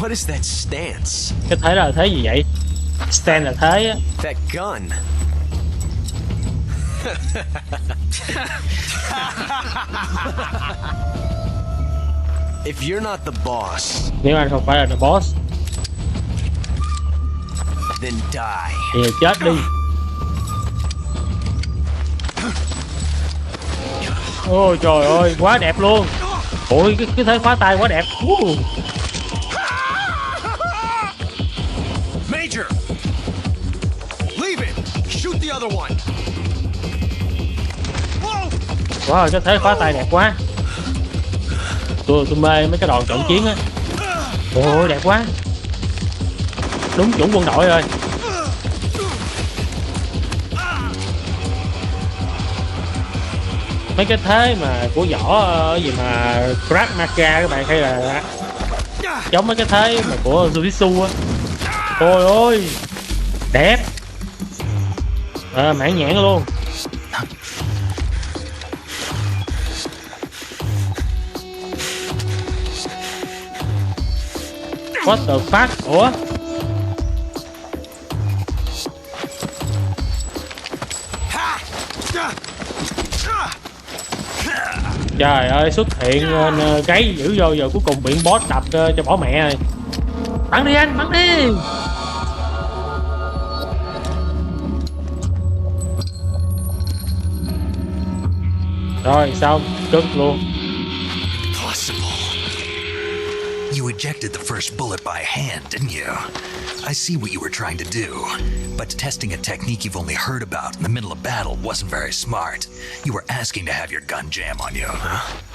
What is that stance? Cái thế là thế gì vậy? Stand là thế á. That gun. If you're not the boss, Nếu anh không phải là the boss then die. thì chết đi. Ôi trời ơi quá đẹp luôn. Ôi cái thế khóa tay quá đẹp. Major! Leave it! Shoot the other one! Wow cái thế khóa tay đẹp quá. Tôi mê mấy cái đòn trận chiến á. Ôi đẹp quá. Đúng chuẩn quân đội rồi. Mấy cái thế mà của võ gì mà Krav Maga các bạn, hay là giống mấy cái thế mà của Jiu-Jitsu á. Ôi ôi đẹp. Mãn nhãn luôn. What the fuck? Ủa? Trời ơi, xuất hiện gáy dữ vô, giờ cuối cùng bị boss đập cho bỏ mẹ rồi. Bắn đi anh, bắn đi. Rồi xong, cất luôn. You ejected the first bullet by hand, didn't you? I see what you were trying to do, but testing a technique you've only heard about in the middle of battle wasn't very smart. You were asking to have your gun jam on you.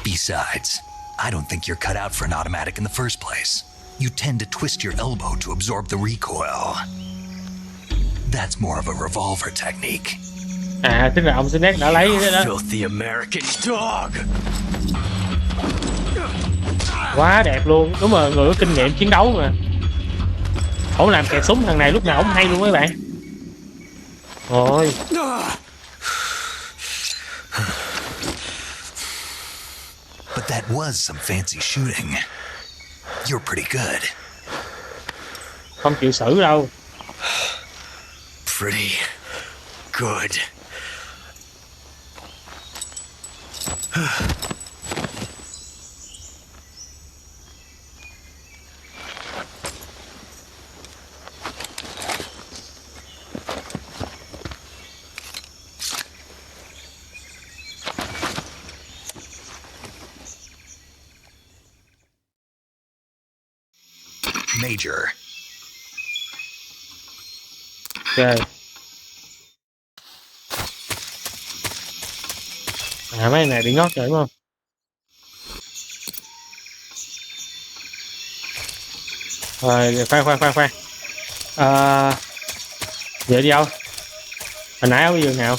Besides, I don't think you're cut out for an automatic in the first place. You tend to twist your elbow to absorb the recoil. That's more of a revolver technique. À, tức là ông Snake đã lấy cái đó. Filthy American dog. Quá đẹp luôn, đúng rồi, người có kinh nghiệm chiến đấu mà. Ổng làm kẹp súng thằng này lúc nào ổng hay luôn mấy bạn. Rồi. But that was some fancy shooting. You're pretty good. Không chịu xử đâu. Pretty good. Major. Ok. À, mấy này bị ngót rồi đúng không? Rồi, khoan. Giờ đi đâu? Hồi nãy ở giường nào?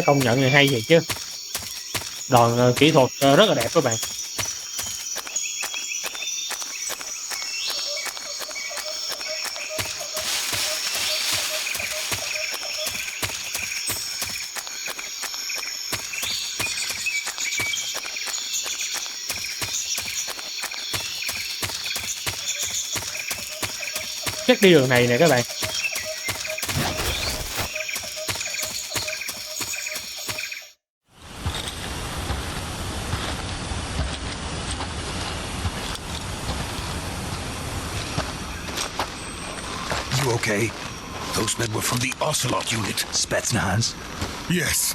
Công nhận này hay thiệt chứ. Đòn kỹ thuật rất là đẹp các bạn. Chắc đi đường này nè các bạn. You okay? Those men were from the Ocelot unit. Spetsnaz? Yes.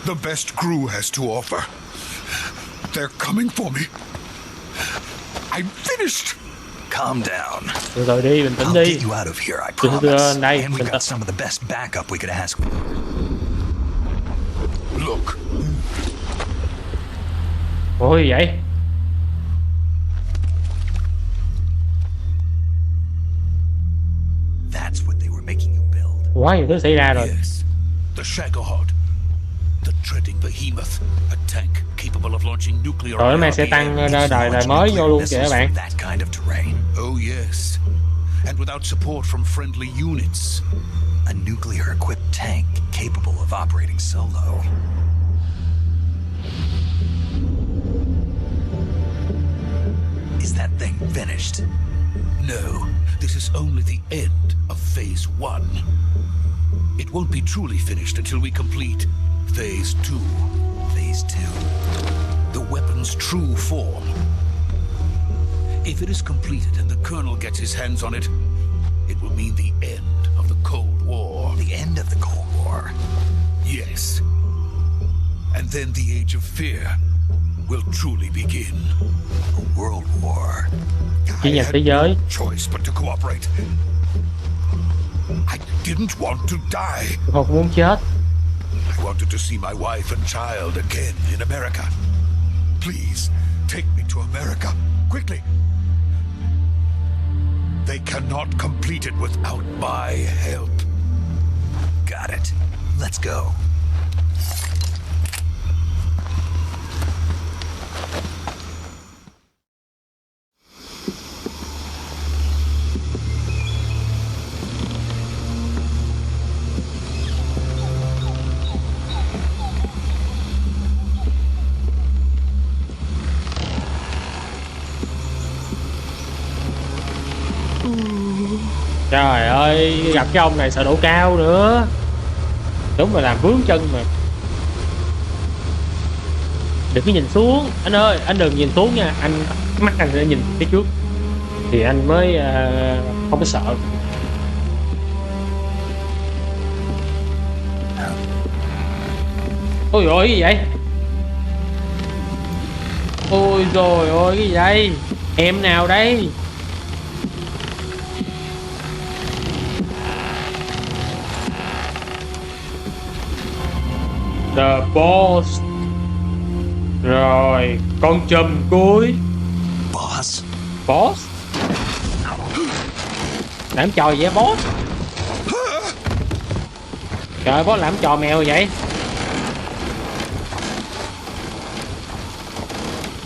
The best crew has to offer. They're coming for me. I'm finished. Calm down. Từ từ đi, bình tĩnh I'll đi. get you out of here, I Từ promise. đây, And bình we've tĩnh. got some of the best backup we could ask. Look, Ôi vậy? That's what they were making you build. Quá nhiều thứ xảy ra rồi. yes. The Shagohod. The treading behemoth. A tank capable of launching nuclear Rồi mai sẽ IRBM. tăng đời Launch mới vô nuclear luôn kìa missiles các bạn. from that kind of terrain. Oh, yes. And without support from friendly units. A nuclear-equipped tank capable of operating solo. Is that thing finished? No, this is only the end of Phase 1. It won't be truly finished until we complete Phase 2. Phase 2. The weapon's true form. If it is completed and the Colonel gets his hands on it, it will mean the end of the Cold War. The end of the Cold War. Yes. And then the Age of Fear will truly begin. A world war. Chiến I tranh had thế giới. no choice but to cooperate. I didn't want to die. Tôi không muốn chết. I wanted to see my wife and child again in America. Please, take me to America, quickly. They cannot complete it without my help. Got it. Let's go. Trời ơi, gặp cái ông này sợ độ cao nữa. Đúng là làm vướng chân mà. Đừng có nhìn xuống. Anh ơi, anh đừng nhìn xuống nha. Anh mắt anh sẽ nhìn phía trước thì anh mới không có sợ. Ôi ôi cái gì vậy? Ôi rồi ôi cái gì đây? Em nào đây? The boss. Rồi, con chùm cuối. Boss? Boss? Làm trò gì vậy boss? Trời ơi, boss làm trò mèo vậy?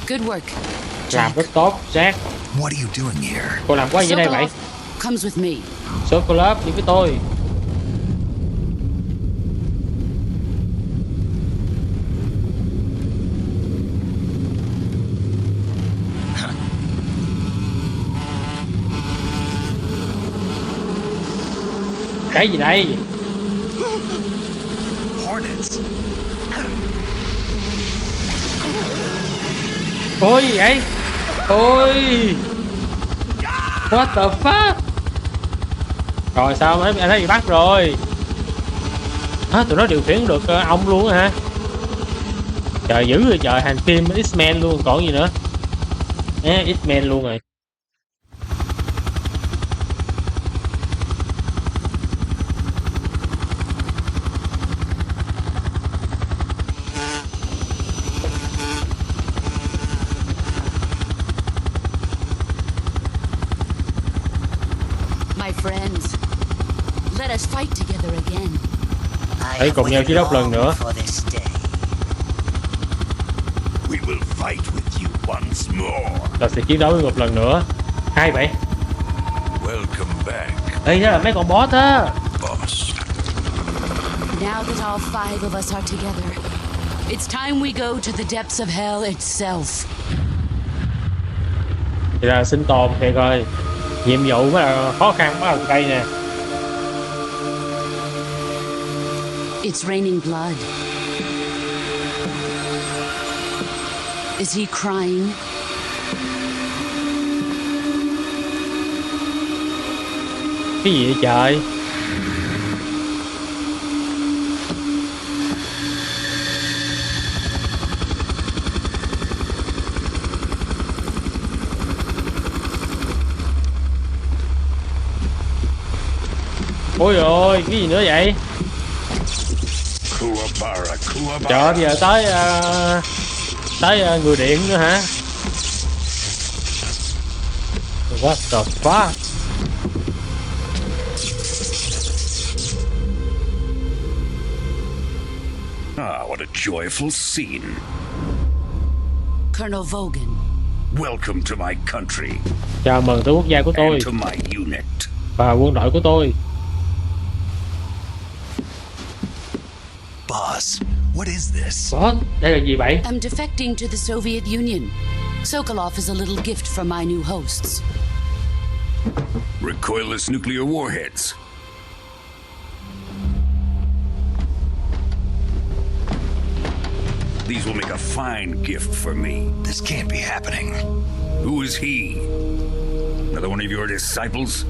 Good work. Làm rất tốt, Jack. What are you doing here? Cô làm quá gì đây vậy? Comes with me. Chocolate đi với tôi. Cái gì đây? Hornets. Ôi gì vậy? Ôi. What the fuck? Rồi sao anh thấy bị bắt rồi? Hả, tụi nó điều khiển được ông luôn hả? Trời dữ rồi trời, hành phim X-Men luôn còn gì nữa. X-Men luôn rồi. My friends, let us fight together again. Hãy cùng nhau chiến đấu lần nữa. We will fight with you once more. Ta sẽ chiến đấu với một lần nữa. Hay vậy? Welcome back, Đây đó là mấy con boss á. boss. Now that all five of us are together, it's time we go to the depths of hell itself. Thì là sinh tồn thì coi. Nhiệm vụ mới là khó khăn mới là đây nè. It's raining blood. Is he crying? Cái gì vậy trời? Ôi ôi, cái gì nữa vậy? Kuwabara, Kuwabara. Trời ơi, bây giờ tới người điện nữa hả? What the fuck? Ah, what a joyful scene. Colonel Vogan. Welcome to my country Chào mừng tới quốc gia của tôi and to my unit. và quân đội của tôi. Boss, what is this? Boss, đây là gì vậy? I'm defecting to the Soviet Union. Sokolov is a little gift from my new hosts. Recoilless nuclear warheads. These will make a fine gift for me. This can't be happening. Who is he? Another one of your disciples?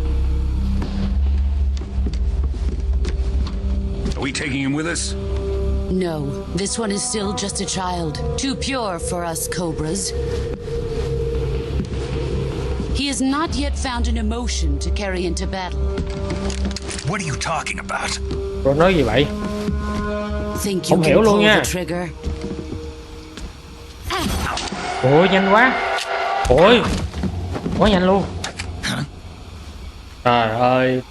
Are we taking him with us? No, this one is still just a child. Too pure for us Cobras. He has not yet found an emotion to carry into battle. What are you talking about? Rồi nói gì vậy? Think you Không can hiểu luôn pull nha. the trigger? Ôi nhanh quá. Ôi quá nhanh luôn. Trời ơi,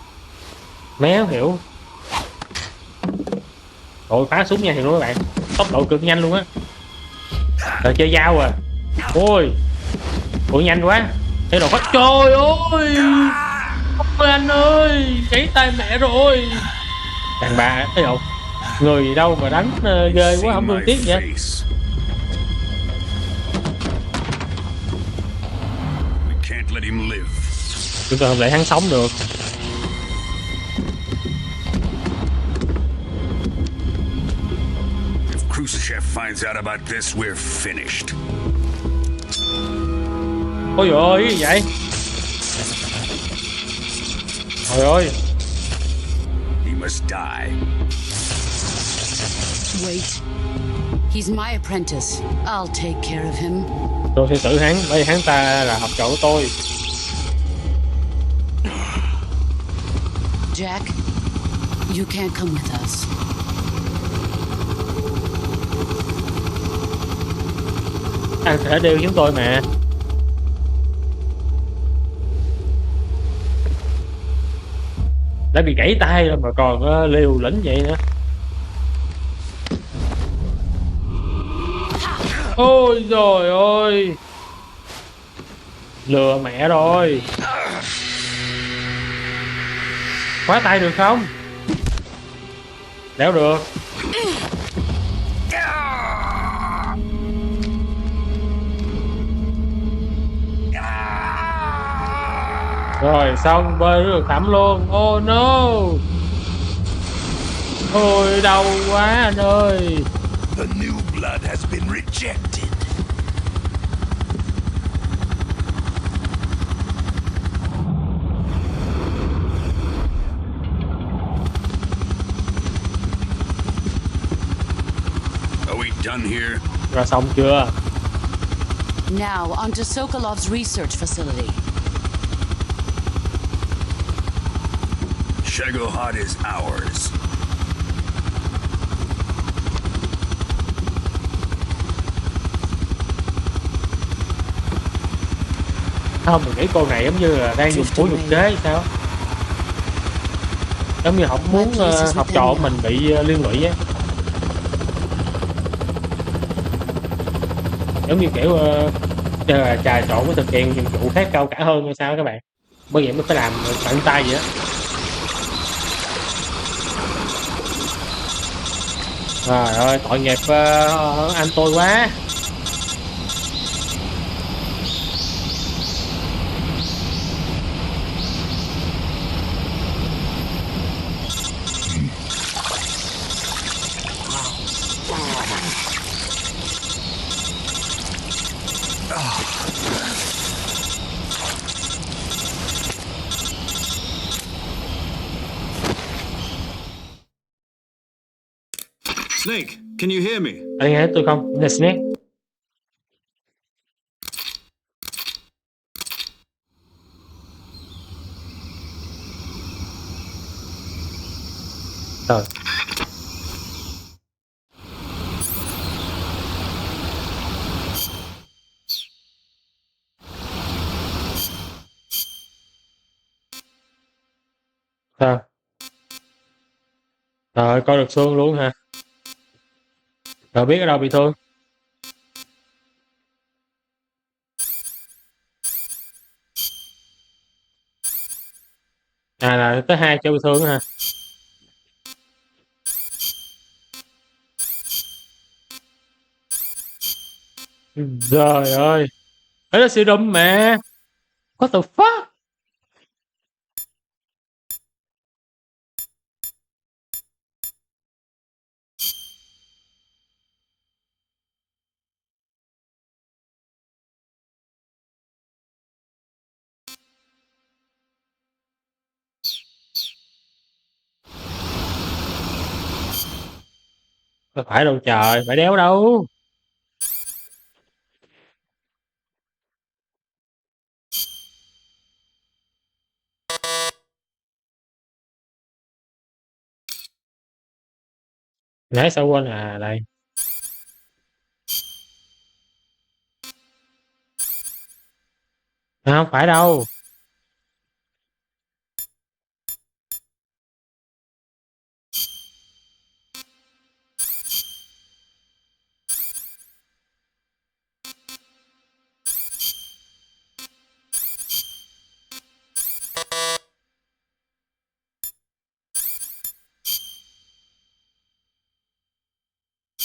méo hiểu. Rồi phá súng nha thì luôn các bạn, tốc độ cực nhanh luôn á. Rồi chơi dao à. Ôi, ủa nhanh quá. Thế đồ phát, trời ơi, ôi anh ơi, gãy tay mẹ rồi. Đàn bà ấy đâu, người gì đâu mà đánh ghê quá, See không thương my tiếc vậy. face. We can't let him live. Chúng tôi không để hắn sống được. If Khrushchev finds out about this, we're finished. Ôi dồi ôi, cái gì vậy? Trời ơi, He must die. Wait. He's my apprentice. I'll take care of him. tôi sẽ xử hắn, bởi vì hắn ta là học trò của tôi. Jack, you can't come with us. Anh sẽ đeo chúng tôi mà. Đã bị gãy tay rồi mà còn liều lĩnh vậy nữa. Ôi trời ơi, lừa mẹ rồi. Khóa tay được không? Đéo được. Rồi xong, bơi rất thẳm luôn. Oh no. Ôi đau quá anh ơi. The new blood has been rejected. Are we done here? Rồi xong chưa? Now, on to Sokolov's research facility. Shagohod is ours. Không, mình nghĩ cô này giống như là đang dùng mũi nhục kế hay sao? Giống như không muốn học trò của mình bị liên lụy á. Giống như kiểu trà trộn mới thực hiện nhiệm vụ khác cao cả hơn hay sao các bạn. Bởi vậy mới phải làm mạnh tay vậy á. Trời ơi, tội nghiệp anh tôi quá. Snake, can you hear me? Anh nghe tôi không? Nè Snake. Rồi. Sao? Rồi, coi được xương luôn hả? Rồi biết ở đâu bị thương? À là tới 2 chỗ bị thương hả? Trời ơi. Đấy là serum mà. What the fuck? Không phải đâu trời, phải đéo đâu. Nãy sao quên à đây. À, không phải đâu.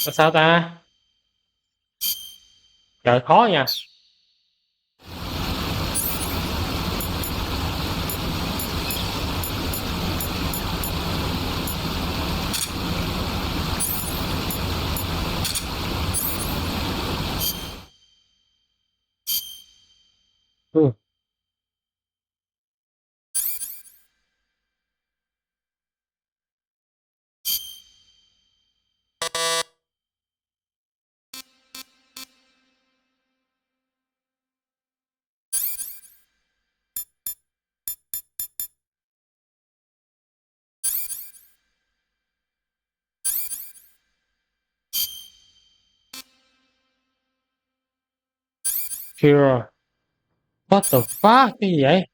Là sao ta? Trời khó nha. Ừ. Sure. What the fuck? Cái gì vậy?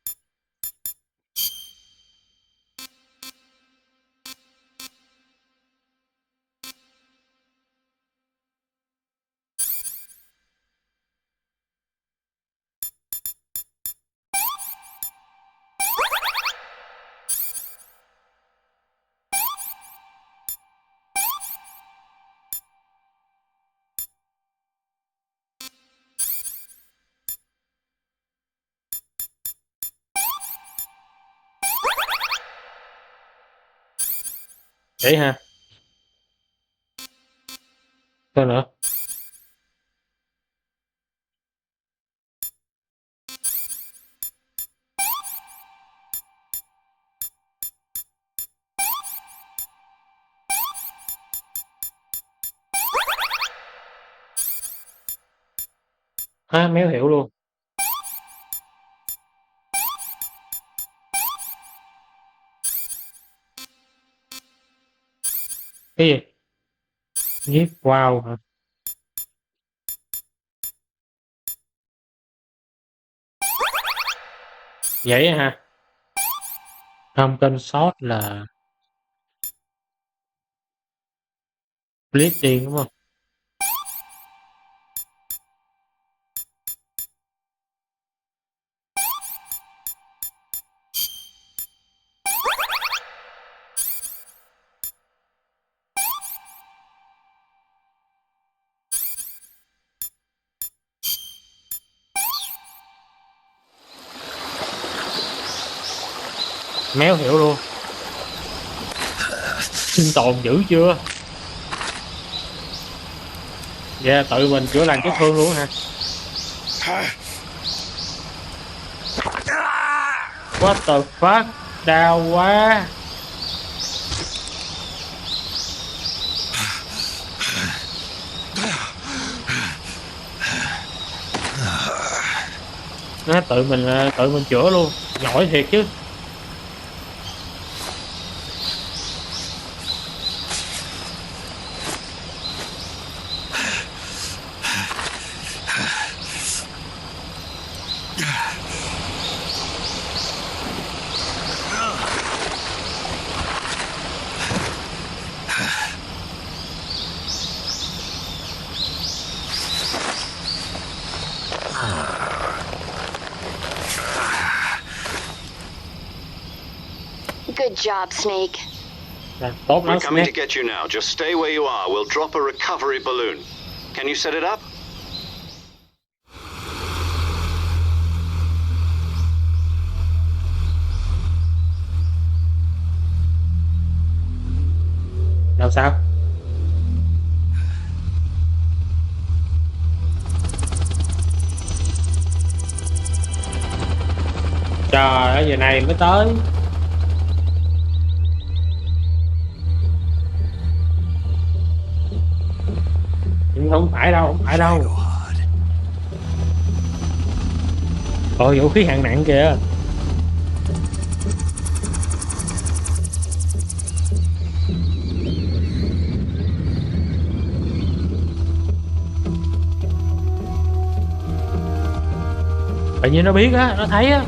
Vậy hả? Sao nữa? À, méo hiểu luôn. Cái gì? Giết wow hả? Vậy hả? Thông tin sót là bleeding đúng không? Méo hiểu luôn. Sinh tồn dữ chưa? Dạ tự mình chữa lành vết thương luôn hả? What the fuck? Đau quá. Nó tự mình chữa luôn. Giỏi thiệt chứ. Good job, Snake. Dạ, tốt lắm We're coming Snake. to get you now. Just stay where you are. We'll drop a recovery balloon. Can you set it up? Làm sao? Trời ơi, giờ này mới tới. Nhưng không phải đâu, không phải đâu. Ôi, vũ khí hạng nặng kìa. Tự nhiên nó biết á, nó thấy á.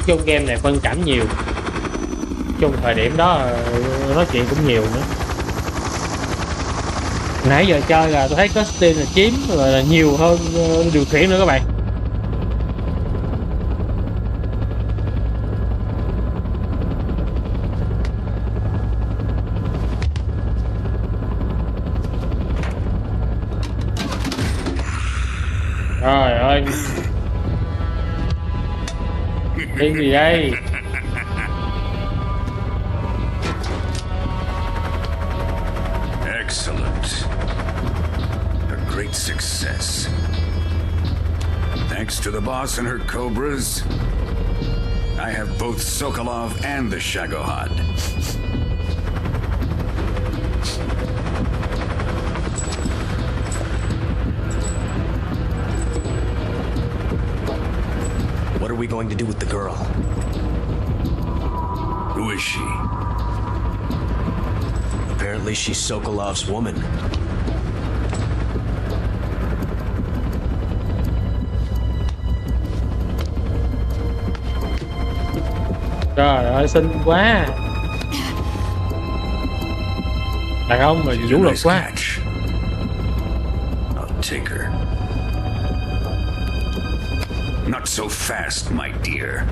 chung game này phân cảnh nhiều, chung thời điểm đó nói chuyện cũng nhiều nữa. Nãy giờ chơi là tôi thấy có Steam là chiếm rồi là nhiều hơn điều khiển nữa các bạn. Trời ơi, cái gì đây? Excellent. A great success. Thanks to the boss and her cobras, I have both Sokolov and the Shagohod. What are we going to do with the girl? Who is she? Apparently she's Sokolov's woman. Trời ơi, xinh quá. Đàn ông mà vũ lực quá. Catch. I'll take her. Not so fast, my dear.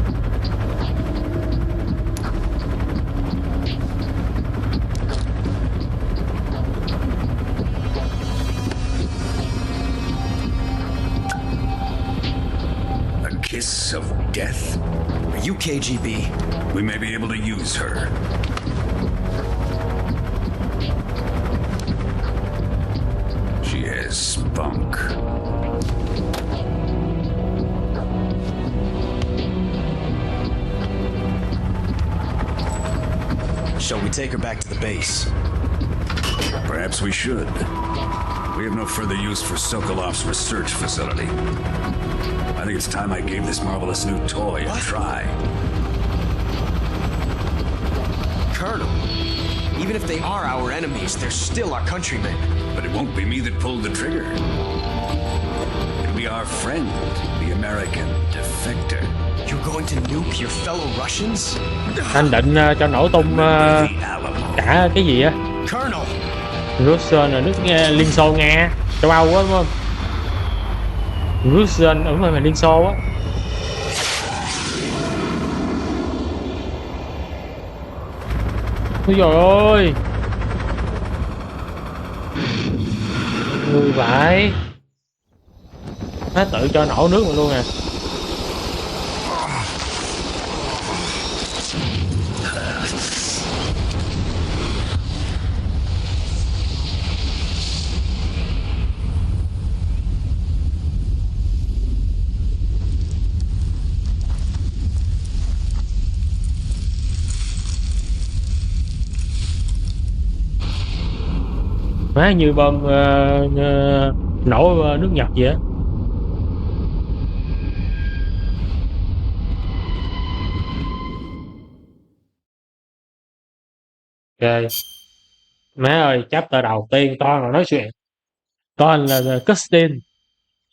A kiss of death? Are you KGB? We may be able to use her. She has spunk. Shall we take her back to the base? Perhaps we should. We have no further use for Sokolov's research facility. I think it's time I gave this marvelous new toy a try. Colonel, even if they are our enemies, they're still our countrymen. But it won't be me that pulled the trigger. It'll be our friend, the American defector. You're going to nuke your fellow Russians? Anh định cho nổ tung cả cái gì á? Colonel! Russian là nước Liên Xô Nga, châu Âu á đúng không? Russian đúng rồi, mà Liên Xô á. Ôi trời ơi, người vãi, nó tự cho nổ nước mà luôn à. Má như bom nổ nước Nhật vậy á. Ok, má ơi, chapter đầu tiên con là nói chuyện, con là Custin,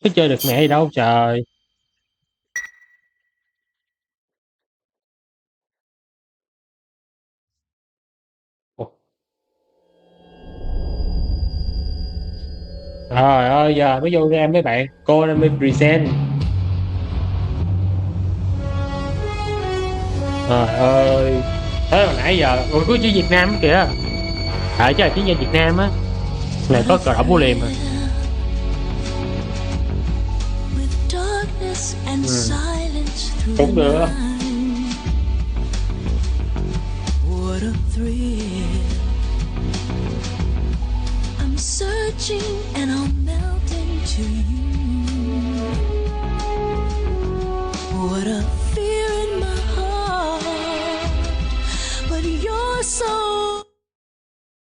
có chơi được mẹ gì đâu trời. Trời ơi, giờ mới vô game mấy bạn, cô đang bên present. Trời ơi, thế mà nãy giờ ủa có chữ Việt Nam kìa. Chứ là tiếng Việt Nam á. Này có cờ đỏ búa liềm à. Cũng được. Searching and I'll melt into you. What a fear in my heart, but you're so.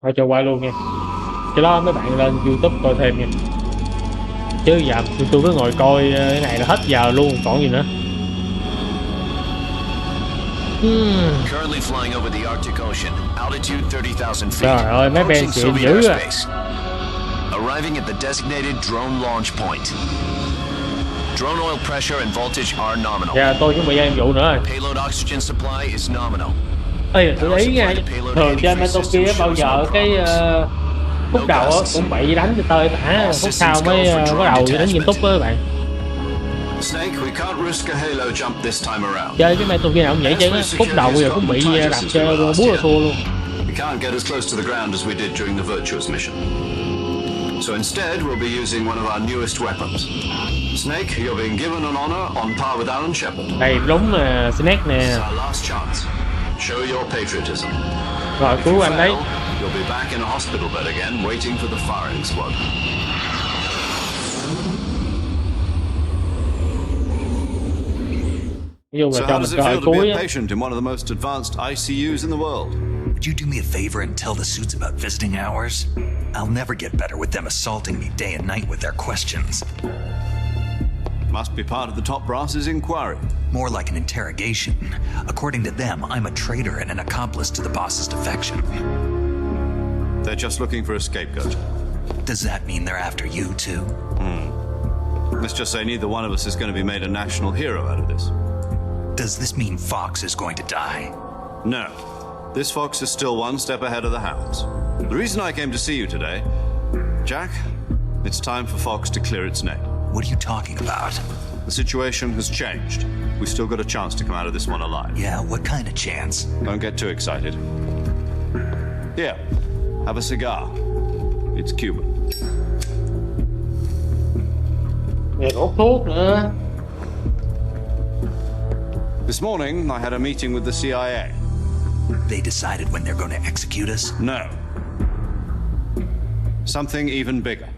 Thôi cho qua luôn nha. Cho đó mấy bạn lên YouTube coi thêm nha. Chứ giờ tôi cứ ngồi coi cái này là hết giờ luôn, còn gì nữa. Currently flying over the Arctic Ocean, altitude 30,000 feet. Trời ơi, mấy bên xịn dữ à. Arriving at the designated drone launch point. Drone oil pressure and voltage are nominal. Dạ tôi chuẩn bị ra nhiệm vụ nữa rồi. Payload oxygen supply is nominal. Ê tôi ý nha, thường trên Metal kia bao giờ cái khúc đầu á cũng bị đánh cho tơi tả, khúc sau mới bắt đầu đánh nghiêm túc á các bạn. Snake, we can't risk a halo jump this time around. Chơi cái Metal kia nào cũng vậy chứ, khúc đầu giờ cũng bị đạp cho búa là thua luôn. We can't get as close to the ground as we did during the Virtuous mission. So instead, we'll be using one of our newest weapons. Snake, you're being given an honor on par with Alan Shepard. Đây đúng là Snake nè. It's our last chance. Show your patriotism. Rồi cứu anh đấy. You'll be back in a hospital bed again, waiting for the firing squad. So how does it feel to be a patient in one of the most advanced ICUs in the world? Would you do me a favor and tell the suits about visiting hours? I'll never get better with them assaulting me day and night with their questions. Must be part of the top brass's inquiry. More like an interrogation. According to them, I'm a traitor and an accomplice to the boss's defection. They're just looking for a scapegoat. Does that mean they're after you too? Let's just say neither one of us is going to be made a national hero out of this. Does this mean Fox is going to die? No. This fox is still one step ahead of the hounds. The reason I came to see you today, Jack, it's time for Fox to clear its name. What are you talking about? The situation has changed. We've still got a chance to come out of this one alive. Yeah, what kind of chance? Don't get too excited. Here, have a cigar. It's Cuban. Hút thuốc nữa. This morning, I had a meeting with the CIA. They decided when they're going to execute us? No. Something even bigger.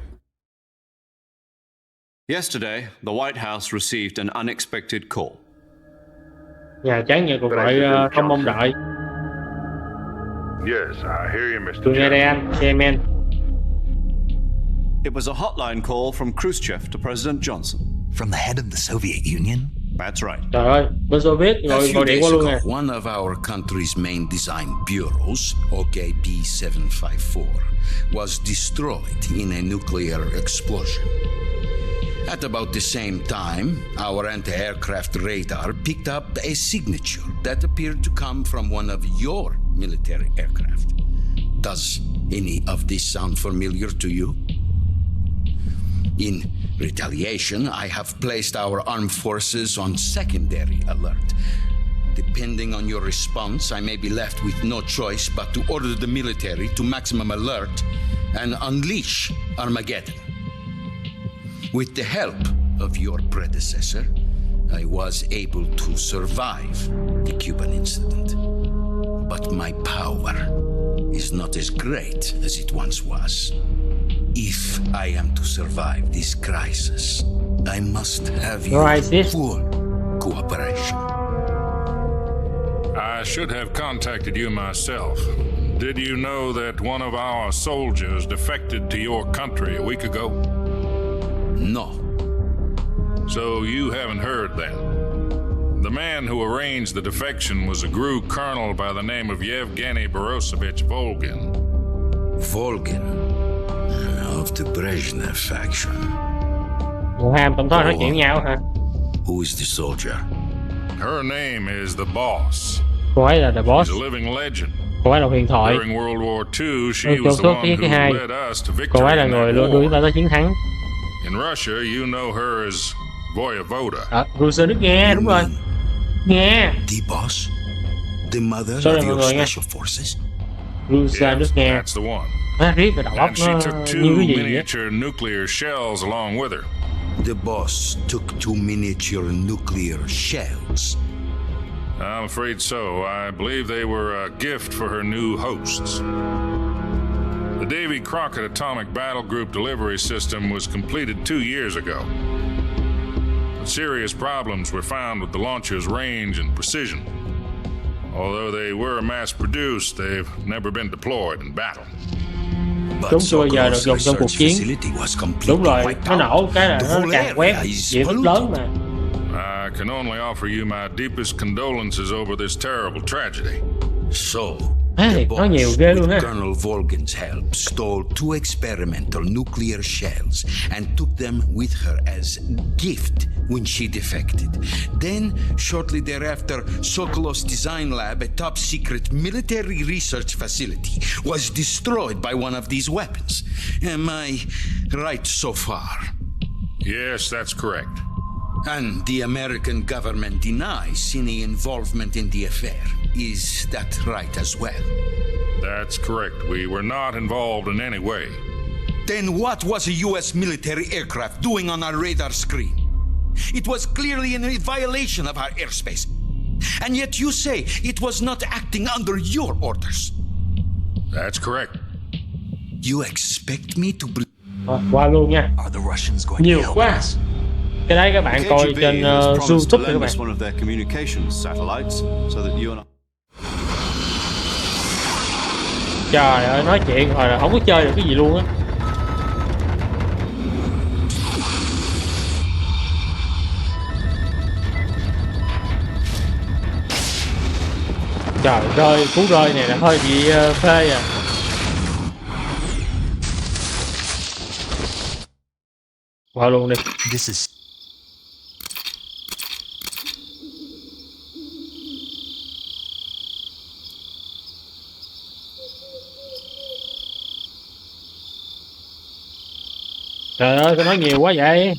Yesterday, the White House received an unexpected call. Nhà trắng nhận cuộc gọi không mong đợi. Yes, I hear you, Mr. Tôi nghe đây Johnson. anh, Chairman. It was a hotline call from Khrushchev to President Johnson. From the head of the Soviet Union? That's right. Trời ơi, bên Soviet A gọi few điện days qua luôn ago, nè. one of our country's main design bureaus, OKB-754, was destroyed in a nuclear explosion. At about the same time, our anti-aircraft radar picked up a signature that appeared to come from one of your military aircraft. Does any of this sound familiar to you? In retaliation, I have placed our armed forces on secondary alert. Depending on your response, I may be left with no choice but to order the military to maximum alert and unleash Armageddon. With the help of your predecessor, I was able to survive the Cuban incident. But my power is not as great as it once was. If I am to survive this crisis, I must have your full cooperation. I should have contacted you myself. Did you know that one of our soldiers defected to your country a week ago? No. So you haven't heard then. The man who arranged the defection was a GRU colonel by the name of Yevgeny Borosovich Volgin. Volgin, of the Brezhnev faction. Ham tổng thống nói chuyện với nhau hả? Who is the soldier? Her name is the Boss. Cô ấy là The Boss. She's a living legend. Cô ấy là huyền thoại. During World War II, she Trong was the suốt one thế kỷ who 2, led us to cô victory ấy là in người that đưa chúng ta war. tới chiến thắng. In Russia, you know her as Voyevoda. Russia nước Nga, đúng rồi. Nga. The Boss? The mother Sorry, of mọi your người nha. special forces? Russia nước Nga. That's the one. Nó riết cái đầu óc And she nó took two như cái gì vậy? miniature nuclear shells along with her. The Boss took two miniature nuclear shells. I'm afraid so. I believe they were a gift for her new hosts. The Davy Crockett Atomic Battle Group delivery system was completed 2 years ago. But serious problems were found with the launcher's range and precision. Although they were mass-produced, they've never been deployed in battle. Chúng chưa bao giờ được dùng trong cuộc chiến. Đúng rồi, nó nổ cái là nó càng quét diện tích lớn mà. I can only offer you my deepest condolences over this terrible tragedy. So, Hey, nói nhiều ghê luôn ha. Colonel Volgan's help, stole 2 experimental nuclear shells and took them with her as gift when she defected. Then, shortly thereafter, Sokolov's design lab, a top-secret military research facility, was destroyed by one of these weapons. Am I right so far? Yes, that's correct. And the American government denies any involvement in the affair. Is that right as well? That's correct. We were not involved in any way. Then what was a U.S. military aircraft doing on our radar screen? It was clearly in violation of our airspace. And yet you say it was not acting under your orders. That's correct. You expect me to believe... Qua luôn nha. Are the Russians going to Nhiều help quá. us? Cái đấy các bạn The coi KGB trên has promised to YouTube các lend bạn. us one of their communications satellites so that you and I... Trời ơi, nói chuyện rồi là không có chơi được cái gì luôn á. Trời, cú rơi này là hơi bị phê à. Qua luôn đi. This is... Trời ơi, tôi nói nhiều quá vậy.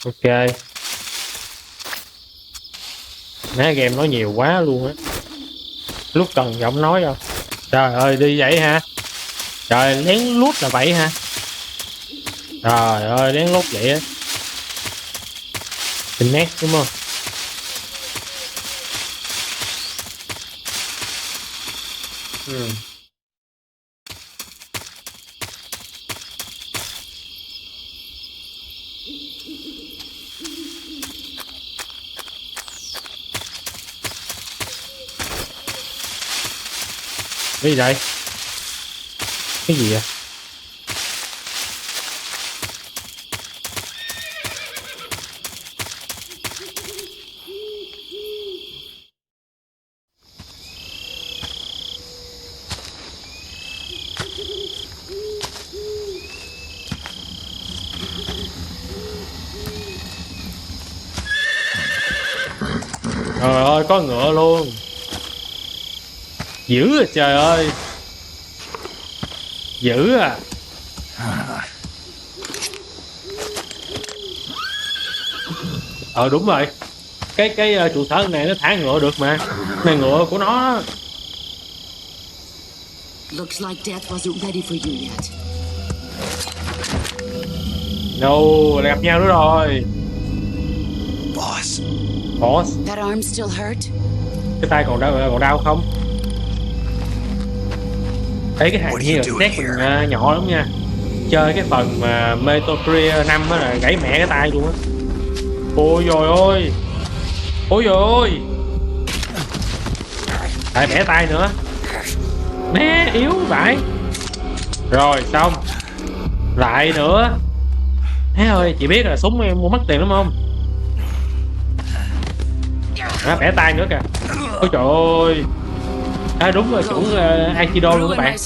Ok. Má game nói nhiều quá luôn á. Lúc cần giọng nói đâu. Trời ơi, đi vậy hả? Trời, lén lút là vậy hả? Trời ơi, lén lút vậy á. Tình nét đúng không? Cái gì đây? Cái gì vậy? Trời ơi, có ngựa luôn. Dữ à, trời ơi. Dữ à. Đúng rồi. Cái trụ sở này nó thả ngựa được mà. Này ngựa của nó. Looks like death wasn't ready for you yet. No, lại gặp nhau nữa rồi. Boss. Boss. That arm still hurt? Cái tay còn đau không? Thấy cái hàng như là xét mình nhỏ lắm nha. Chơi cái phần mà Metal Gear 5 á là gãy mẹ cái tay luôn á. Ôi dồi ôi. Ôi dồi ôi. Lại bẻ tay nữa. Mẹ yếu vậy. Rồi xong. Lại nữa. Má ơi, chị biết là súng em mua mất tiền lắm không? Bẻ tay nữa kìa. Ôi trời ơi. Đúng rồi, chủ Aikido luôn các bạn.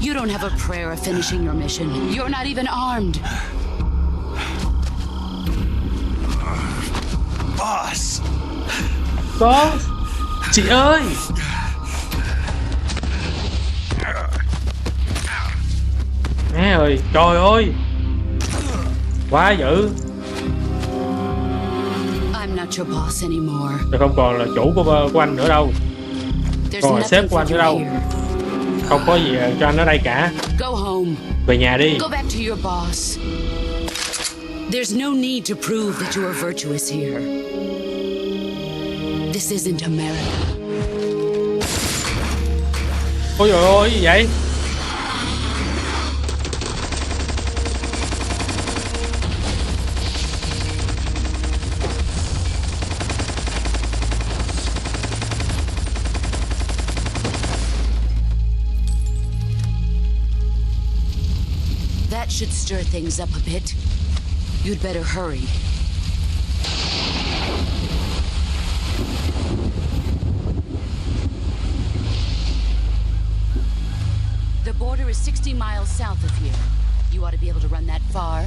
You don't have a prayer of finishing your mission. You're not even armed. Boss. Boss. Chị ơi. Má ơi, trời ơi. Quá dữ. I'm not your boss anymore. Tôi không còn là chủ của anh nữa đâu. Còn là sếp của anh nữa đâu. Không có gì cho anh ở đây cả. Go home. Về nhà đi. Go back to your boss. There's no need to prove that you are virtuous here. This isn't America. Ôi trời ơi, gì vậy? That should stir things up a bit. You'd better hurry. border is 60 miles south of here. You ought to be able to run that far.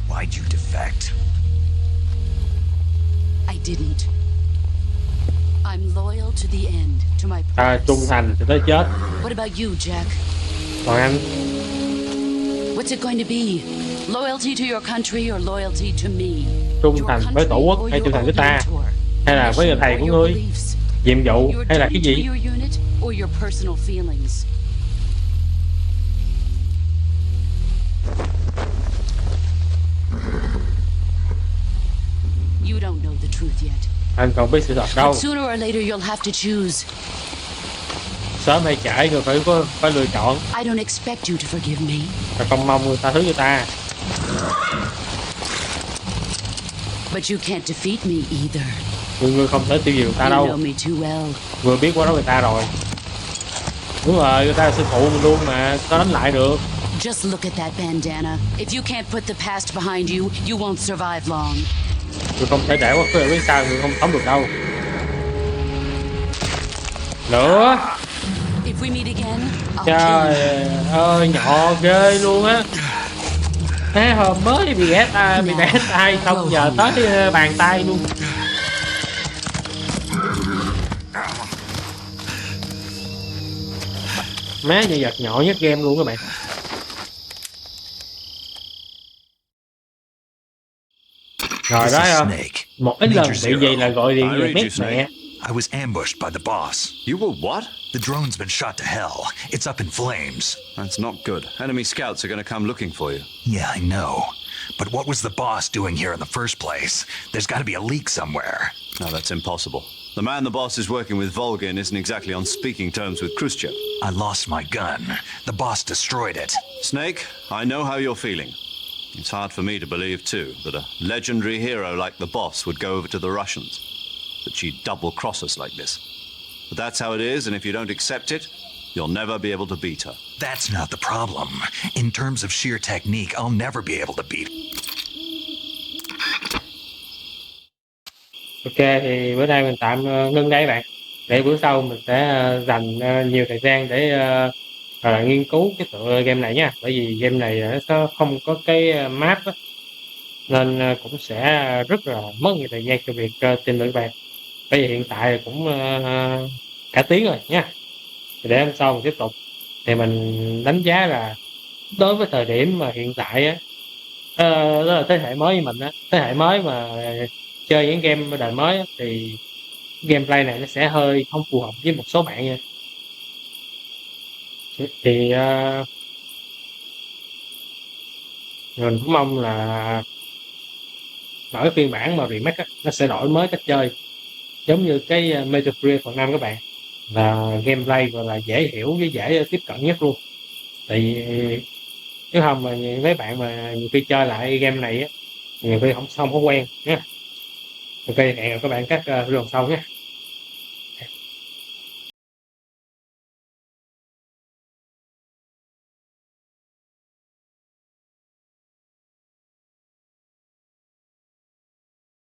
Why'd you defect? I didn't. I'm loyal to the end, to my Trung purpose. thành cho tới chết. What about you, Jack? Còn anh? What's it going to be? Loyalty to your country or loyalty to me? Trung thành với tổ quốc hay trung thành với ta? Hay là với người thầy của ngươi? Nhiệm vụ hay là cái gì? Your unit or your personal feelings? You don't know the truth yet. Anh còn biết sự thật đâu. But sooner or later you'll have to choose. Sớm hay trễ người phải lựa chọn. I don't expect you to forgive me. Và không mong người ta thứ cho ta. But you can't defeat me either. Người không thể tiêu diệt ta You đâu. know me too well. Người biết quá đó người ta rồi. Đúng rồi, người ta là sư phụ mình luôn mà, sao đánh lại được. Just look at that bandana. If you can't put the past behind you, you won't survive long. Người không thể để quá khứ ở phía sau, người không sống được đâu. Nữa. If we meet again, I'll Trời ơi, nhỏ ghê luôn á. Thế hôm mới bị ghét bị bẻ tay, xong giờ tới bàn tay luôn. Má nhân vật nhỏ nhất game luôn các bạn. Rồi đó không? Một ít lần bị gì là gọi điện về mét mẹ. I was ambushed by the boss. You were what? The drone's been shot to hell. It's up in flames. That's not good. Enemy scouts are going to come looking for you. Yeah, I know. But what was the boss doing here in the first place? There's got to be a leak somewhere. No, that's impossible. The man the boss is working with, Volgin, isn't exactly on speaking terms with Khrushchev. I lost my gun. The boss destroyed it. Snake, I know how you're feeling. It's hard for me to believe, too, that a legendary hero like the boss would go over to the Russians. That she'd double-cross us like this. But that's how it is, and if you don't accept it, you'll never be able to beat her. That's not the problem. In terms of sheer technique, I'll never be able to beat. Ok, thì bữa nay mình tạm ngưng đây bạn. Để bữa sau mình sẽ dành nhiều thời gian để nghiên cứu cái tựa game này nha. Bởi vì game này nó không có cái map á, nên cũng sẽ rất là mất nhiều thời gian cho việc tìm được bạn. Bởi vì hiện tại cũng cả tiếng rồi nha. Thì để hôm sau mình tiếp tục. Thì mình đánh giá là đối với thời điểm mà hiện tại á, đó là thế hệ mới như mình á, thế hệ mới mà chơi những game đời mới á, thì gameplay này nó sẽ hơi không phù hợp với một số bạn nha. Thì mình cũng mong là ở cái phiên bản mà remake á, nó sẽ đổi mới cách chơi giống như cái Metro phần 5 các bạn, là gameplay gọi là dễ hiểu với dễ tiếp cận nhất luôn. Tại vì nếu không mà mấy bạn mà nhiều khi chơi lại game này á, nhiều khi không có quen nhé. Ok, hẹn gặp các bạn các video sau nhé.